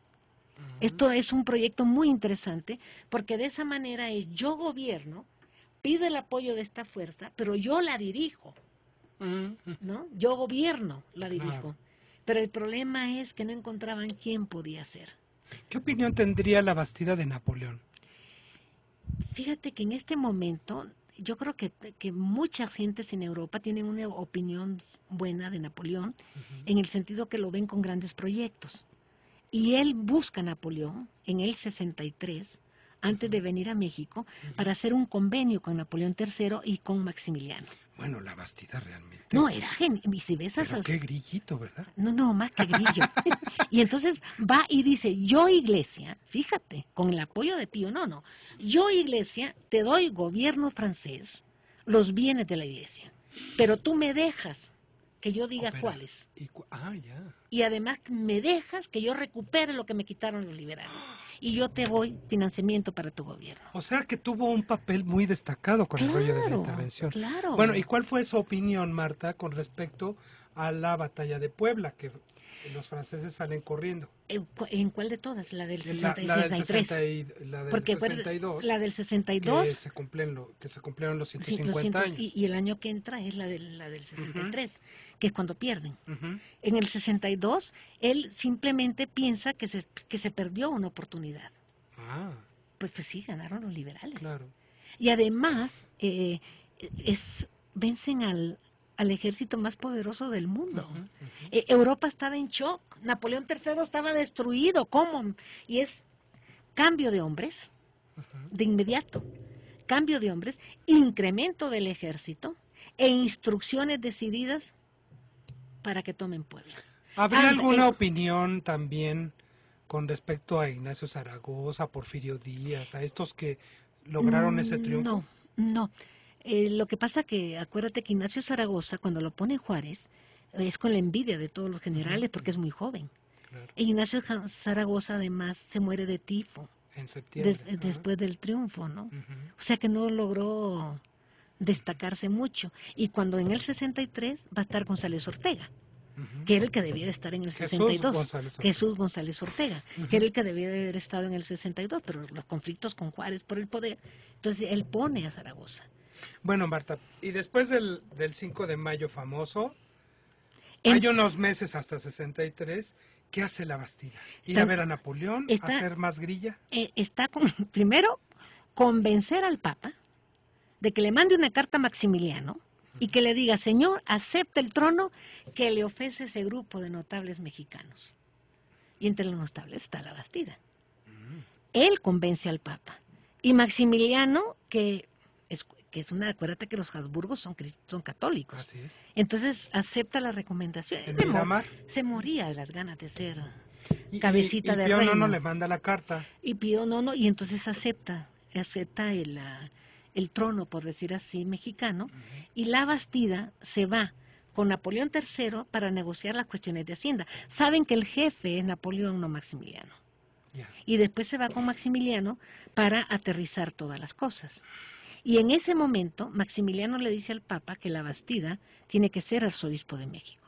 Esto es un proyecto muy interesante porque de esa manera yo gobierno, pido el apoyo de esta fuerza, pero yo la dirijo, ¿no? Yo gobierno, la dirijo. Claro. Pero el problema es que no encontraban quién podía hacer. ¿Qué opinión tendría la Bastida de Napoleón? Fíjate que en este momento yo creo que muchas gentes en Europa tienen una opinión buena de Napoleón, en el sentido que lo ven con grandes proyectos. Y él busca a Napoleón en el 63, antes de venir a México, para hacer un convenio con Napoleón III y con Maximiliano. Bueno, la Bastida realmente... No, era genial. Y si ves pero qué grillito, ¿verdad? No, más que grillo. Y entonces va y dice, yo Iglesia, fíjate, con el apoyo de Pío, yo Iglesia te doy gobierno francés, los bienes de la Iglesia, pero tú me dejas que yo diga cuáles. Y además me dejas que yo recupere lo que me quitaron los liberales. Y yo te doy financiamiento para tu gobierno. O sea que tuvo un papel muy destacado con el rollo de la intervención. Claro. Bueno, ¿y cuál fue su opinión, Marta, con respecto a la batalla de Puebla, que los franceses salen corriendo? ¿En cuál de todas? La del 63. La del Porque 62. La del 62. Que se cumplieron los 150 años. Y el año que entra es la del 63, que es cuando pierden. En el 62, él simplemente piensa que se perdió una oportunidad. Pues sí, ganaron los liberales. Claro. Y además, vencen al ejército más poderoso del mundo. Europa estaba en shock, Napoleón III estaba destruido, ¿cómo? Y es cambio de hombres, de inmediato, cambio de hombres, incremento del ejército e instrucciones decididas para que tomen Puebla. ¿Habría alguna opinión también con respecto a Ignacio Zaragoza, Porfirio Díaz, a estos que lograron ese triunfo? No. Lo que pasa que, acuérdate que Ignacio Zaragoza, cuando lo pone Juárez, es con la envidia de todos los generales porque es muy joven. Claro. E Ignacio Zaragoza, además, se muere de tifo. En septiembre. Después del triunfo, ¿no? O sea que no logró destacarse mucho. Y cuando en el 63 va a estar González Ortega, que era el que debía de estar en el 62. Jesús González Ortega, que era el que debía de haber estado en el 62, pero los conflictos con Juárez por el poder. Entonces él pone a Zaragoza. Bueno, Marta, y después del 5 de mayo famoso, hay unos meses hasta 63, ¿qué hace la Bastida? ¿Ir a ver a Napoleón? ¿Hacer más grilla? Primero, convencer al Papa de que le mande una carta a Maximiliano y que le diga, señor, acepta el trono que le ofrece ese grupo de notables mexicanos. Y entre los notables está la Bastida. Él convence al Papa. Y Maximiliano, que es acuérdate que los Habsburgos son católicos. Así es. Entonces acepta la recomendación. Se moría de las ganas de ser cabecita de reino. Y Pío IX le manda la carta. Y Pío IX, y entonces acepta el trono, por decir así, mexicano, y la Bastida se va con Napoleón III para negociar las cuestiones de Hacienda. Saben que el jefe es Napoleón, no Maximiliano. Y después se va con Maximiliano para aterrizar todas las cosas. Y en ese momento, Maximiliano le dice al Papa que la Bastida tiene que ser arzobispo de México.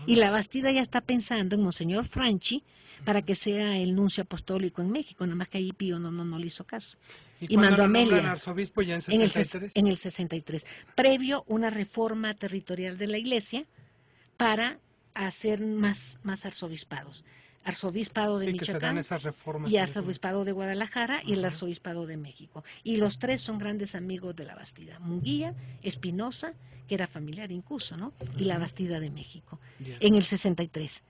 Y la Bastida ya está pensando en Monseñor Franchi para que sea el nuncio apostólico en México, nada más que ahí Pío no le hizo caso. ¿Y mandó a Amelia arzobispo ya en 63? En el 63, previo una reforma territorial de la Iglesia para hacer más arzobispados. Arzobispado de Michoacán y Arzobispado de Guadalajara y el Arzobispado de México. Y los tres son grandes amigos de la Bastida. Munguía, Espinosa, que era familiar incluso, ¿no? Y la Bastida de México, en el 63.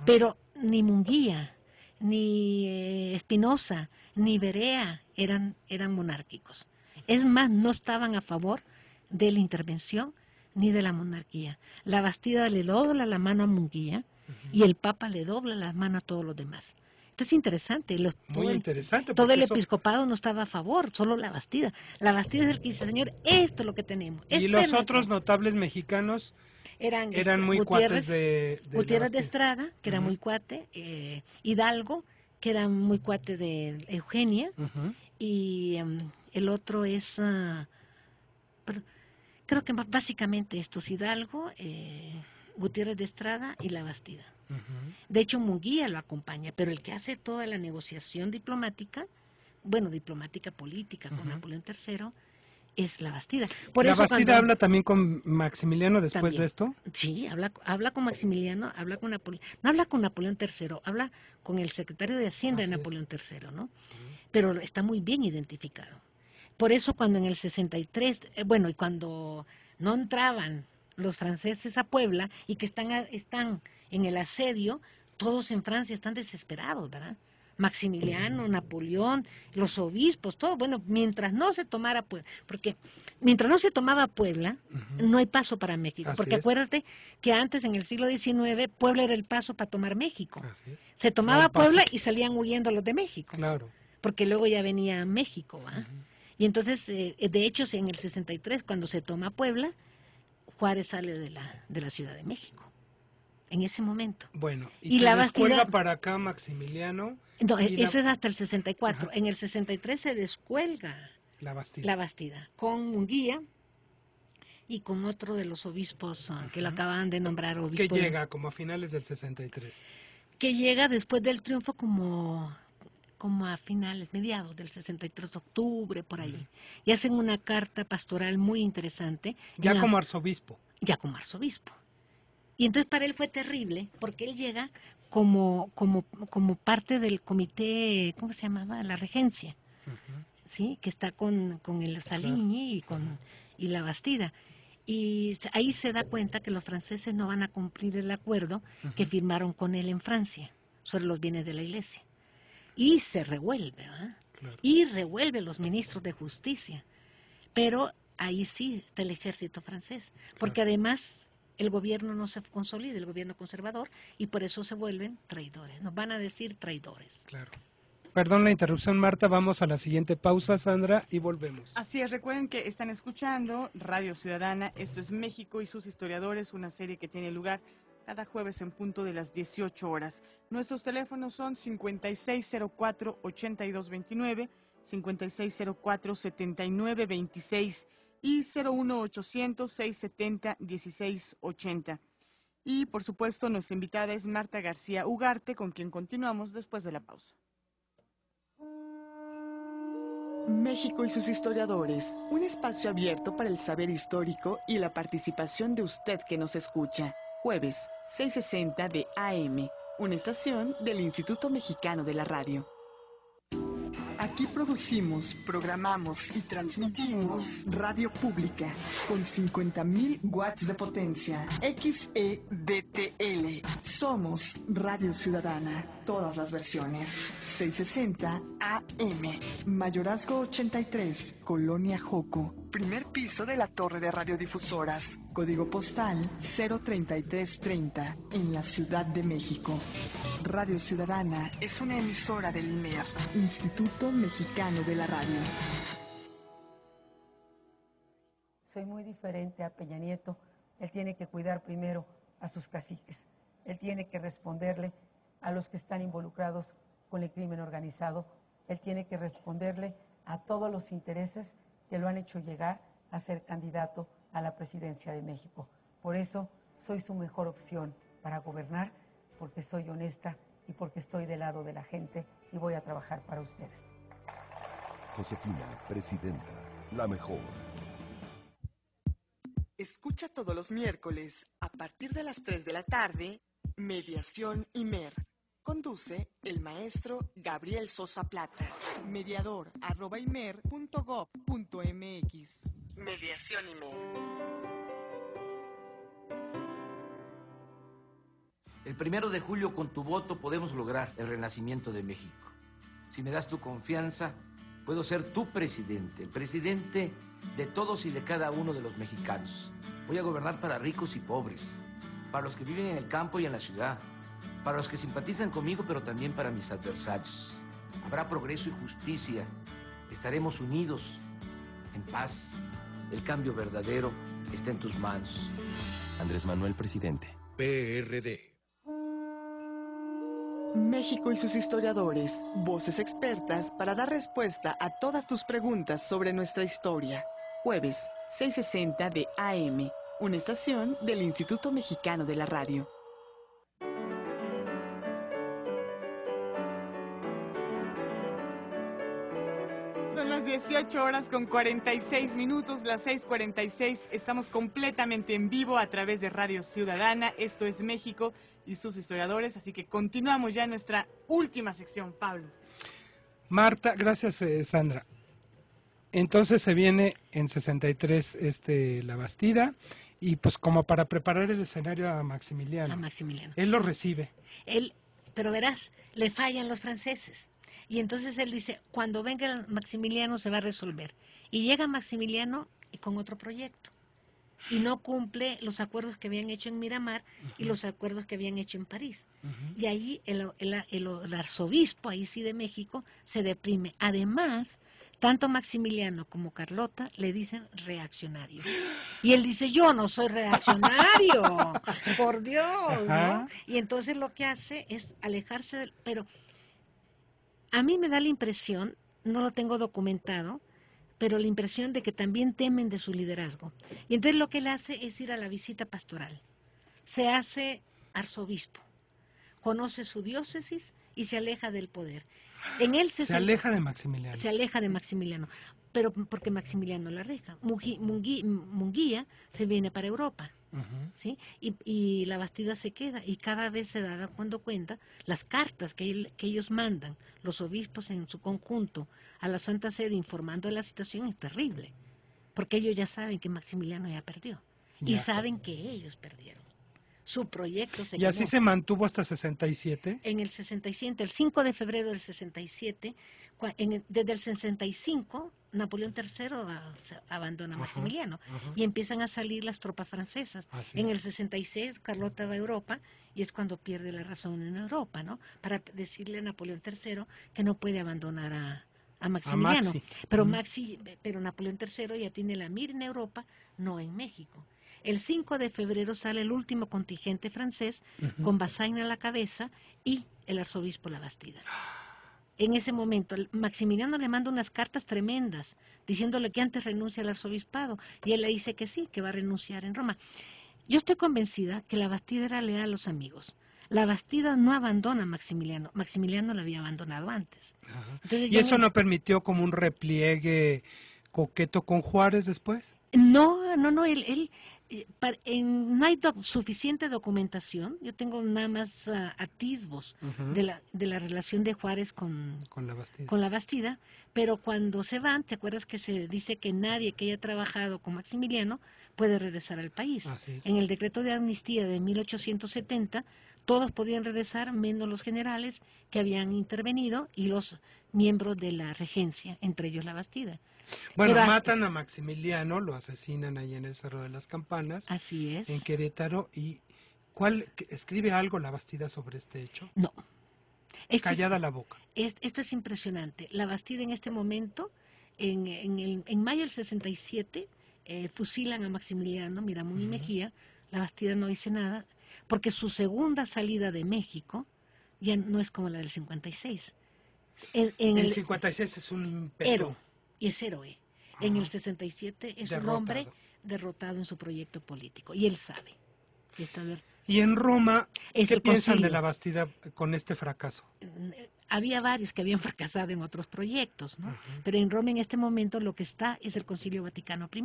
Pero ni Munguía, ni Espinosa, ni Berea eran monárquicos. Es más, no estaban a favor de la intervención ni de la monarquía. La Bastida le dobla la mano a Munguía, y el Papa le dobla las manos a todos los demás. Esto es interesante. Todo el episcopado no estaba a favor, solo la Bastida. La Bastida es el que dice, señor, esto es lo que tenemos. Y los otros notables mexicanos eran muy cuates de Gutiérrez de Estrada, que era muy cuate, Hidalgo, que era muy cuate de Eugenia, y el otro es, creo que básicamente estos, Hidalgo, Gutiérrez de Estrada y Labastida. De hecho, Munguía lo acompaña, pero el que hace toda la negociación diplomática, bueno, diplomática política con Napoleón III, es Labastida. Por ¿Labastida habla también con Maximiliano después de esto? Sí, habla con Maximiliano, habla con Napoleón, no habla con Napoleón III, habla con el secretario de Hacienda de Napoleón III, ¿no? Pero está muy bien identificado. Por eso cuando en el 63, y cuando no entraban los franceses a Puebla y que están en el asedio, todos en Francia están desesperados, ¿verdad? Maximiliano, Napoleón, los obispos, todo, mientras no se tomara Puebla, porque mientras no se tomaba Puebla, no hay paso para México, porque acuérdate que antes en el siglo XIX Puebla era el paso para tomar México. Se tomaba Puebla y salían huyendo los de México, porque luego ya venía México, ¿verdad? Y entonces, de hecho, en el 63, cuando se toma Puebla, Juárez sale de la Ciudad de México, en ese momento. Bueno, y se descuelga para acá Maximiliano. No, eso es hasta el 64. En el 63 se descuelga Labastida con Munguía y con otro de los obispos que lo acaban de nombrar obispo. Que llega como a finales del 63. Que llega después del triunfo como a finales, mediados del 63 de octubre, por ahí. Y hacen una carta pastoral muy interesante. Ya como arzobispo. Ya como arzobispo. Y entonces para él fue terrible, porque él llega como parte del comité, ¿cómo se llamaba? La regencia, ¿sí? Que está con el Saligny y Labastida. Y ahí se da cuenta que los franceses no van a cumplir el acuerdo que firmaron con él en Francia sobre los bienes de la iglesia. Y se revuelve, ¿verdad? Y revuelve los ministros de justicia. Pero ahí sí está el ejército francés, porque además el gobierno no se consolida, el gobierno conservador, y por eso se vuelven traidores. Nos van a decir traidores. Claro. Perdón la interrupción, Marta, vamos a la siguiente pausa, Sandra, y volvemos. Así es, recuerden que están escuchando Radio Ciudadana, esto es México y sus historiadores, una serie que tiene lugar cada jueves en punto de las 18 horas. Nuestros teléfonos son 5604-8229, 5604-7926 y 01800-670-1680. Y, por supuesto, nuestra invitada es Marta García Ugarte, con quien continuamos después de la pausa. México y sus historiadores, un espacio abierto para el saber histórico y la participación de usted que nos escucha. Jueves, 6:60 de AM, una estación del Instituto Mexicano de la Radio. Aquí producimos, programamos y transmitimos radio pública con 50,000 watts de potencia. XEDTL. Somos Radio Ciudadana. Todas las versiones. 660 AM. Mayorazgo 83, Colonia Joco. Primer piso de la torre de radiodifusoras. Código postal 03330 en la Ciudad de México. Radio Ciudadana es una emisora del IMER, Instituto Mexicano de la Radio. Soy muy diferente a Peña Nieto. Él tiene que cuidar primero a sus caciques. Él tiene que responderle a los que están involucrados con el crimen organizado. Él tiene que responderle a todos los intereses que lo han hecho llegar a ser candidato a la presidencia de México. Por eso soy su mejor opción para gobernar, porque soy honesta y porque estoy del lado de la gente y voy a trabajar para ustedes. Josefina, presidenta, la mejor. Escucha todos los miércoles, a partir de las 3 de la tarde, Mediación IMER. Conduce el maestro Gabriel Sosa Plata. mediador@imer.gov.mx. Mediación IMER. El 1 de julio, con tu voto, podemos lograr el renacimiento de México. Si me das tu confianza, puedo ser tu presidente, el presidente de todos y de cada uno de los mexicanos. Voy a gobernar para ricos y pobres, para los que viven en el campo y en la ciudad, para los que simpatizan conmigo, pero también para mis adversarios. Habrá progreso y justicia. Estaremos unidos, en paz. El cambio verdadero está en tus manos. Andrés Manuel, presidente. PRD. México y sus historiadores, voces expertas para dar respuesta a todas tus preguntas sobre nuestra historia. Jueves, 6:60 de AM, una estación del Instituto Mexicano de la Radio. Son las 18:46, las 6:46. Estamos completamente en vivo a través de Radio Ciudadana. Esto es México y sus historiadores, así que continuamos ya en nuestra última sección, Pablo. Marta, gracias Sandra. Entonces se viene en 63 la Bastida y pues como para preparar el escenario a Maximiliano. Él lo recibe. Pero verás, le fallan los franceses. Y entonces él dice, cuando venga Maximiliano se va a resolver. Y llega Maximiliano con otro proyecto. Y no cumple los acuerdos que habían hecho en Miramar y los acuerdos que habían hecho en París. Y ahí el arzobispo, ahí sí de México, se deprime. Además, tanto Maximiliano como Carlota le dicen reaccionario. Y él dice, yo no soy reaccionario, por Dios, ¿no? Y entonces lo que hace es alejarse pero a mí me da la impresión, no lo tengo documentado, pero la impresión de que también temen de su liderazgo. Y entonces lo que él hace es ir a la visita pastoral. Se hace arzobispo, conoce su diócesis y se aleja del poder. En él se aleja de Maximiliano. Se aleja de Maximiliano, pero porque Maximiliano la deja. Munguía se viene para Europa. ¿Sí? Y la Bastida se queda y cada vez se da cuando cuenta las cartas que ellos mandan, los obispos en su conjunto, a la Santa Sede informando de la situación es terrible, porque ellos ya saben que Maximiliano ya perdió y saben que ellos perdieron. Su proyecto se quemó. ¿Y así se mantuvo hasta 67? En el 67, el 5 de febrero del 67, desde el 65, Napoleón III abandona a Maximiliano y empiezan a salir las tropas francesas. En el 66, Carlota va a Europa y es cuando pierde la razón en Europa, ¿no? Para decirle a Napoleón III que no puede abandonar a Maximiliano. Pero Napoleón III ya tiene la mira en Europa, no en México. El 5 de febrero sale el último contingente francés con Bazaine a la cabeza y el arzobispo La Bastida. En ese momento, Maximiliano le manda unas cartas tremendas diciéndole que antes renuncia al arzobispado y él le dice que sí, que va a renunciar en Roma. Yo estoy convencida que La Bastida era leal a los amigos. La Bastida no abandona a Maximiliano. Maximiliano la había abandonado antes. Entonces, ¿y eso no permitió como un repliegue coqueto con Juárez después? No, no hay suficiente documentación. Yo tengo nada más atisbos de la relación de Juárez con la Bastida, pero cuando se van, ¿te acuerdas que se dice que nadie que haya trabajado con Maximiliano puede regresar al país? En el decreto de amnistía de 1870, todos podían regresar, menos los generales que habían intervenido y los miembros de la regencia, entre ellos la Bastida. Bueno, matan a Maximiliano, lo asesinan ahí en el Cerro de las Campanas. Así es. En Querétaro. ¿Y escribe algo La Bastida sobre este hecho? No. Callada la boca. Esto es impresionante. La Bastida en este momento, en mayo del 67, fusilan a Maximiliano, Miramón y Mejía. La Bastida no dice nada, porque su segunda salida de México ya no es como la del 56. El 56 es un imperio. Y es héroe. En el 67 es un hombre derrotado en su proyecto político. Y él sabe. Y en Roma, ¿qué piensan de la Bastida con este fracaso? Había varios que habían fracasado en otros proyectos, ¿no? Pero en Roma en este momento lo que está es el Concilio Vaticano I.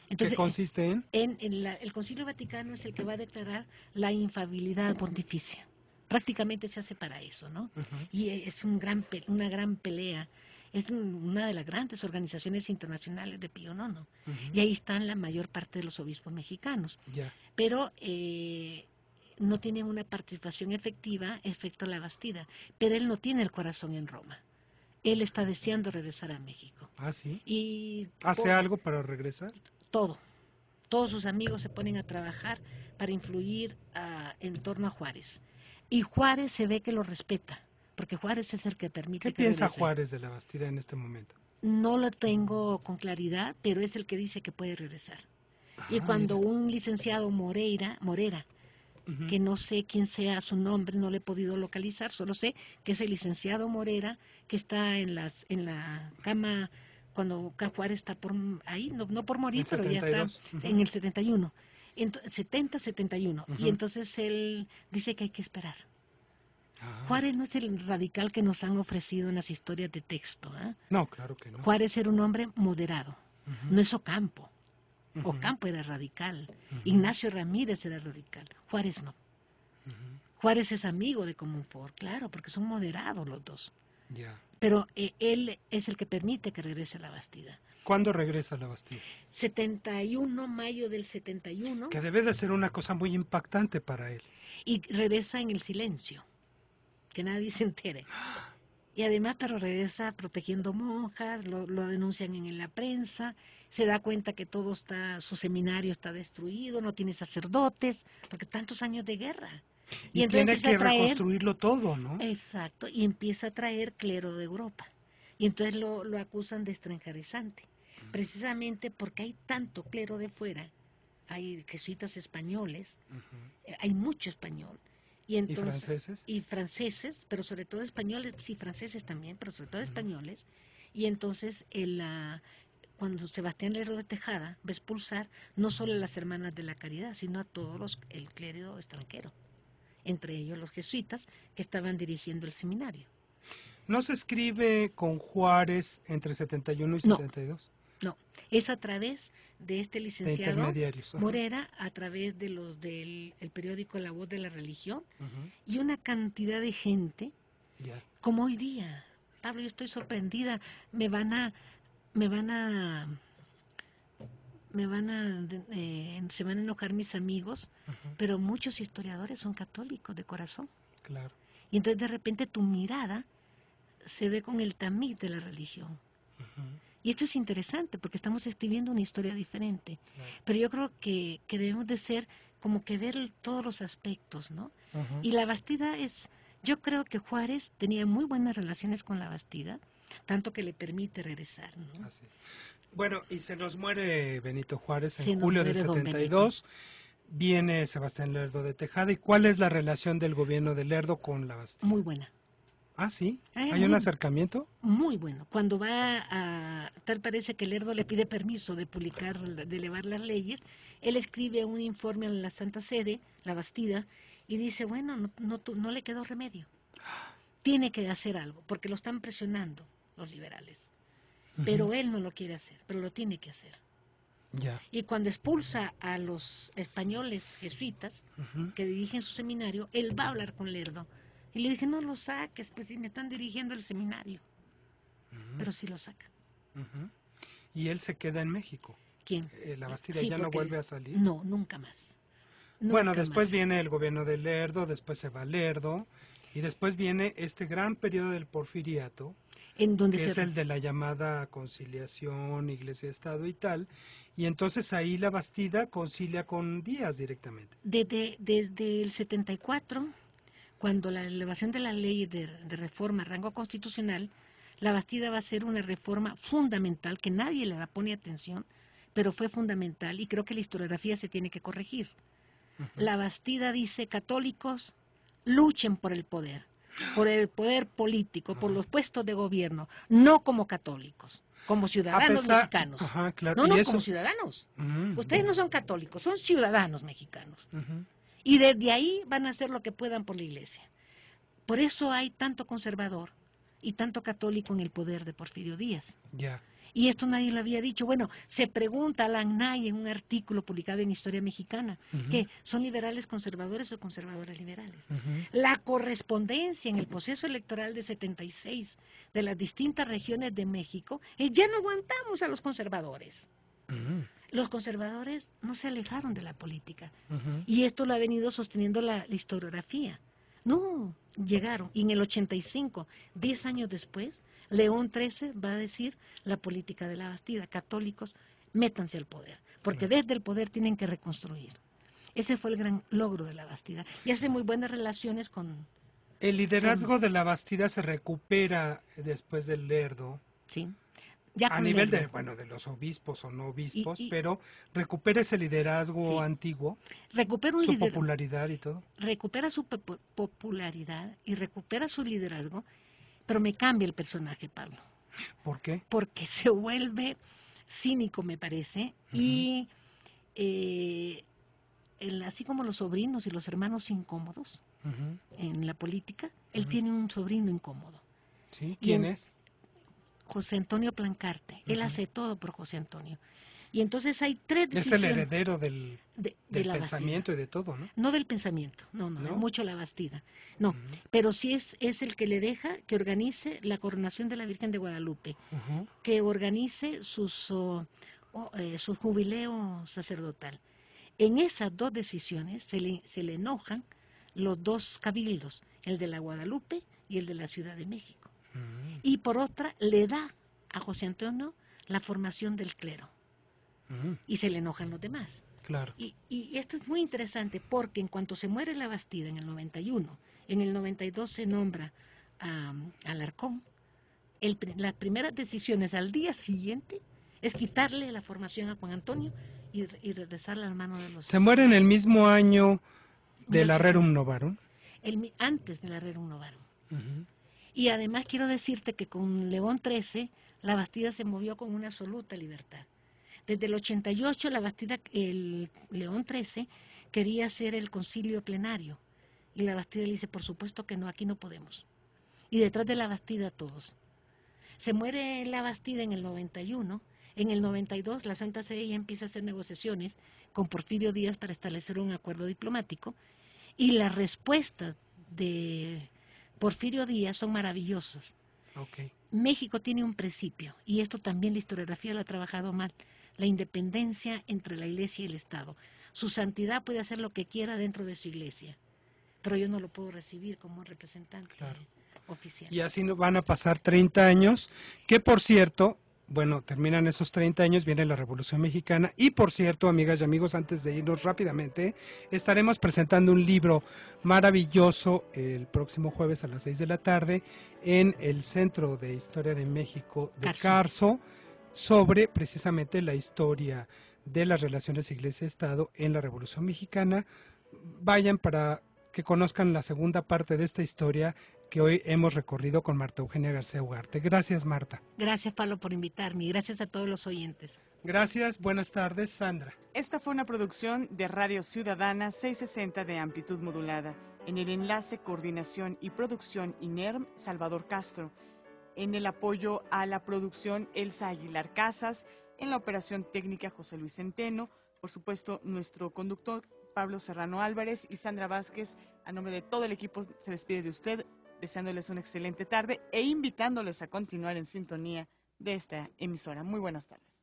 Entonces, ¿qué consiste en? El Concilio Vaticano es el que va a declarar la infalibilidad pontificia. Prácticamente se hace para eso, ¿no? Y es una gran pelea. Es una de las grandes organizaciones internacionales de Pío IX. Y ahí están la mayor parte de los obispos mexicanos. Pero no tienen una participación efectiva efecto La Bastida. Pero él no tiene el corazón en Roma. Él está deseando regresar a México. ¿Ah, sí? Y ¿hace algo para regresar? Todo. Todos sus amigos se ponen a trabajar para influir en torno a Juárez. Y Juárez se ve que lo respeta. Porque Juárez es el que permite ¿qué piensa Juárez de La Bastida en este momento? No lo tengo con claridad, pero es el que dice que puede regresar. Y cuando un licenciado Morera, que no sé quién sea su nombre, no le he podido localizar, solo sé que es el licenciado Morera, que está en la cama cuando Juárez está por ahí, no por morir, pero ya está en el 71. 70, 71. Y entonces él dice que hay que esperar. Juárez no es el radical que nos han ofrecido en las historias de texto. No, claro que no. Juárez era un hombre moderado, no es Ocampo. Ocampo era radical, Ignacio Ramírez era radical, Juárez no. Juárez es amigo de Comonfort, claro, porque son moderados los dos. Pero él es el que permite que regrese a la Bastida. ¿Cuándo regresa a la Bastida? 71, mayo del 71. Que debe de ser una cosa muy impactante para él. Y regresa en el silencio, que nadie se entere. Y además, pero regresa protegiendo monjas, lo denuncian en la prensa, se da cuenta que todo está, su seminario está destruido, no tiene sacerdotes, porque tantos años de guerra. Y tiene que reconstruirlo todo, ¿no? Exacto, y empieza a traer clero de Europa. Y entonces lo acusan de extranjerizante, precisamente porque hay tanto clero de fuera, hay jesuitas españoles, hay mucho español. Y entonces, ¿Y franceses? Pero sobre todo españoles, sí, franceses también, pero sobre todo españoles. Y entonces cuando Sebastián Lerdo de Tejada va a expulsar no solo a las Hermanas de la Caridad, sino a todos el clero extranjero, entre ellos los jesuitas que estaban dirigiendo el seminario. ¿No se escribe con Juárez entre 71 y 72? No, es a través de este licenciado Morera, a través de los del periódico La Voz de la Religión, y una cantidad de gente, como hoy día. Pablo, yo estoy sorprendida, se van a enojar mis amigos, pero muchos historiadores son católicos de corazón. Claro. Y entonces de repente tu mirada se ve con el tamiz de la religión. Y esto es interesante porque estamos escribiendo una historia diferente. Pero yo creo que debemos de ser como que ver todos los aspectos, ¿no? Y la Bastida yo creo que Juárez tenía muy buenas relaciones con la Bastida, tanto que le permite regresar, ¿no? Así. Bueno, y se nos muere Benito Juárez en julio del 72. Viene Sebastián Lerdo de Tejada. ¿Y cuál es la relación del gobierno de Lerdo con la Bastida? Muy buena. ¿Ah, sí? ¿Hay un acercamiento? Muy bueno. Cuando tal parece que Lerdo le pide permiso de publicar, de elevar las leyes, él escribe un informe a la Santa Sede, la Bastida, y dice, bueno, no le quedó remedio. Tiene que hacer algo, porque lo están presionando los liberales. Pero él no lo quiere hacer, pero lo tiene que hacer. Y cuando expulsa a los españoles jesuitas que dirigen su seminario, él va a hablar con Lerdo. Y le dije, no lo saques, pues si me están dirigiendo el seminario. Pero sí lo sacan. ¿Y él se queda en México? ¿Quién? La Bastida ya no vuelve a salir. No, nunca más. Bueno, después viene el gobierno de Lerdo, después se va Lerdo, y después viene este gran periodo del porfiriato, en donde que es el de la llamada conciliación, Iglesia-Estado y tal, y entonces ahí la Bastida concilia con Díaz directamente. Desde el 74, cuando la elevación de la ley de reforma a rango constitucional, la Bastida va a ser una reforma fundamental que nadie le pone atención, pero fue fundamental y creo que la historiografía se tiene que corregir. La Bastida dice, católicos, luchen por el poder político, por los puestos de gobierno, no como católicos, como ciudadanos mexicanos. Claro. No, como ciudadanos. Ustedes no son católicos, son ciudadanos mexicanos. Y desde ahí van a hacer lo que puedan por la Iglesia. Por eso hay tanto conservador y tanto católico en el poder de Porfirio Díaz. Y esto nadie lo había dicho. Bueno, se pregunta Alan Nay en un artículo publicado en Historia Mexicana, que ¿son liberales conservadores o conservadores liberales? La correspondencia en el proceso electoral de 76 de las distintas regiones de México, ya no aguantamos a los conservadores. Los conservadores no se alejaron de la política. Y esto lo ha venido sosteniendo la historiografía. No, llegaron. Y en el 85, 10 años después, León XIII va a decir la política de la Bastida, católicos, métanse al poder, porque desde el poder tienen que reconstruir. Ese fue el gran logro de la Bastida. Y hace muy buenas relaciones con... El liderazgo de la Bastida se recupera después del Lerdo. Sí. A nivel de los obispos o no obispos, pero recupera ese liderazgo antiguo, su popularidad y todo. Recupera su popularidad y recupera su liderazgo, pero me cambia el personaje, Pablo. ¿Por qué? Porque se vuelve cínico, me parece, y así como los sobrinos y los hermanos incómodos en la política, él tiene un sobrino incómodo. ¿Sí? ¿Quién es? José Antonio Plancarte. Él hace todo por José Antonio. Y entonces hay 3 decisiones. Es el heredero del pensamiento Bastida. Y de todo, ¿no? No del pensamiento, no, mucho la Bastida. No, pero sí es el que le deja que organice la coronación de la Virgen de Guadalupe, que organice su jubileo sacerdotal. En esas 2 decisiones se le enojan los 2 cabildos, el de la Guadalupe y el de la Ciudad de México. Y por otra, le da a José Antonio la formación del clero. Y se le enojan los demás. Claro. Y esto es muy interesante porque en cuanto se muere la Bastida en el 91, en el 92 se nombra a Alarcón, las primeras decisiones al día siguiente es quitarle la formación a Juan Antonio y regresarla a la mano de los... ¿Se muere en el mismo año de la Rerum Novarum? Antes de la Rerum Novarum. Y además quiero decirte que con León XIII la Bastida se movió con una absoluta libertad. Desde el 88 la Bastida, el León XIII quería hacer el concilio plenario y la Bastida le dice, por supuesto que no, aquí no podemos. Y detrás de la Bastida todos. Se muere la Bastida en el 91, en el 92 la Santa Sede ya empieza a hacer negociaciones con Porfirio Díaz para establecer un acuerdo diplomático y las respuestas de Porfirio Díaz son maravillosas. México tiene un principio y esto también la historiografía lo ha trabajado mal. La independencia entre la Iglesia y el Estado. Su santidad puede hacer lo que quiera dentro de su Iglesia, pero yo no lo puedo recibir como un representante oficial. Y así van a pasar 30 años, que por cierto, bueno, terminan esos 30 años, viene la Revolución Mexicana, y por cierto, amigas y amigos, antes de irnos rápidamente, estaremos presentando un libro maravilloso el próximo jueves a las 6 de la tarde en el Centro de Historia de México de Carso, sobre precisamente la historia de las relaciones Iglesia-Estado en la Revolución Mexicana. Vayan para que conozcan la segunda parte de esta historia que hoy hemos recorrido con Marta Eugenia García Ugarte. Gracias, Marta. Gracias, Pablo, por invitarme y gracias a todos los oyentes. Gracias, buenas tardes, Sandra. Esta fue una producción de Radio Ciudadana 660 de amplitud modulada. En el enlace, coordinación y producción INERM, Salvador Castro. En el apoyo a la producción, Elsa Aguilar Casas. En la operación técnica, José Luis Centeno. Por supuesto, nuestro conductor, Pablo Serrano Álvarez, y Sandra Vázquez, a nombre de todo el equipo, se despide de usted, deseándoles una excelente tarde e invitándoles a continuar en sintonía de esta emisora. Muy buenas tardes.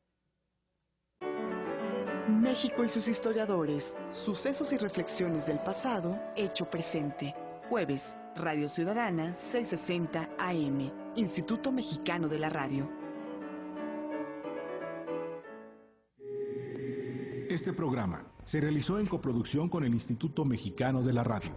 México y sus historiadores, sucesos y reflexiones del pasado, hecho presente. Jueves, Radio Ciudadana, 660 AM, Instituto Mexicano de la Radio. Este programa se realizó en coproducción con el Instituto Mexicano de la Radio.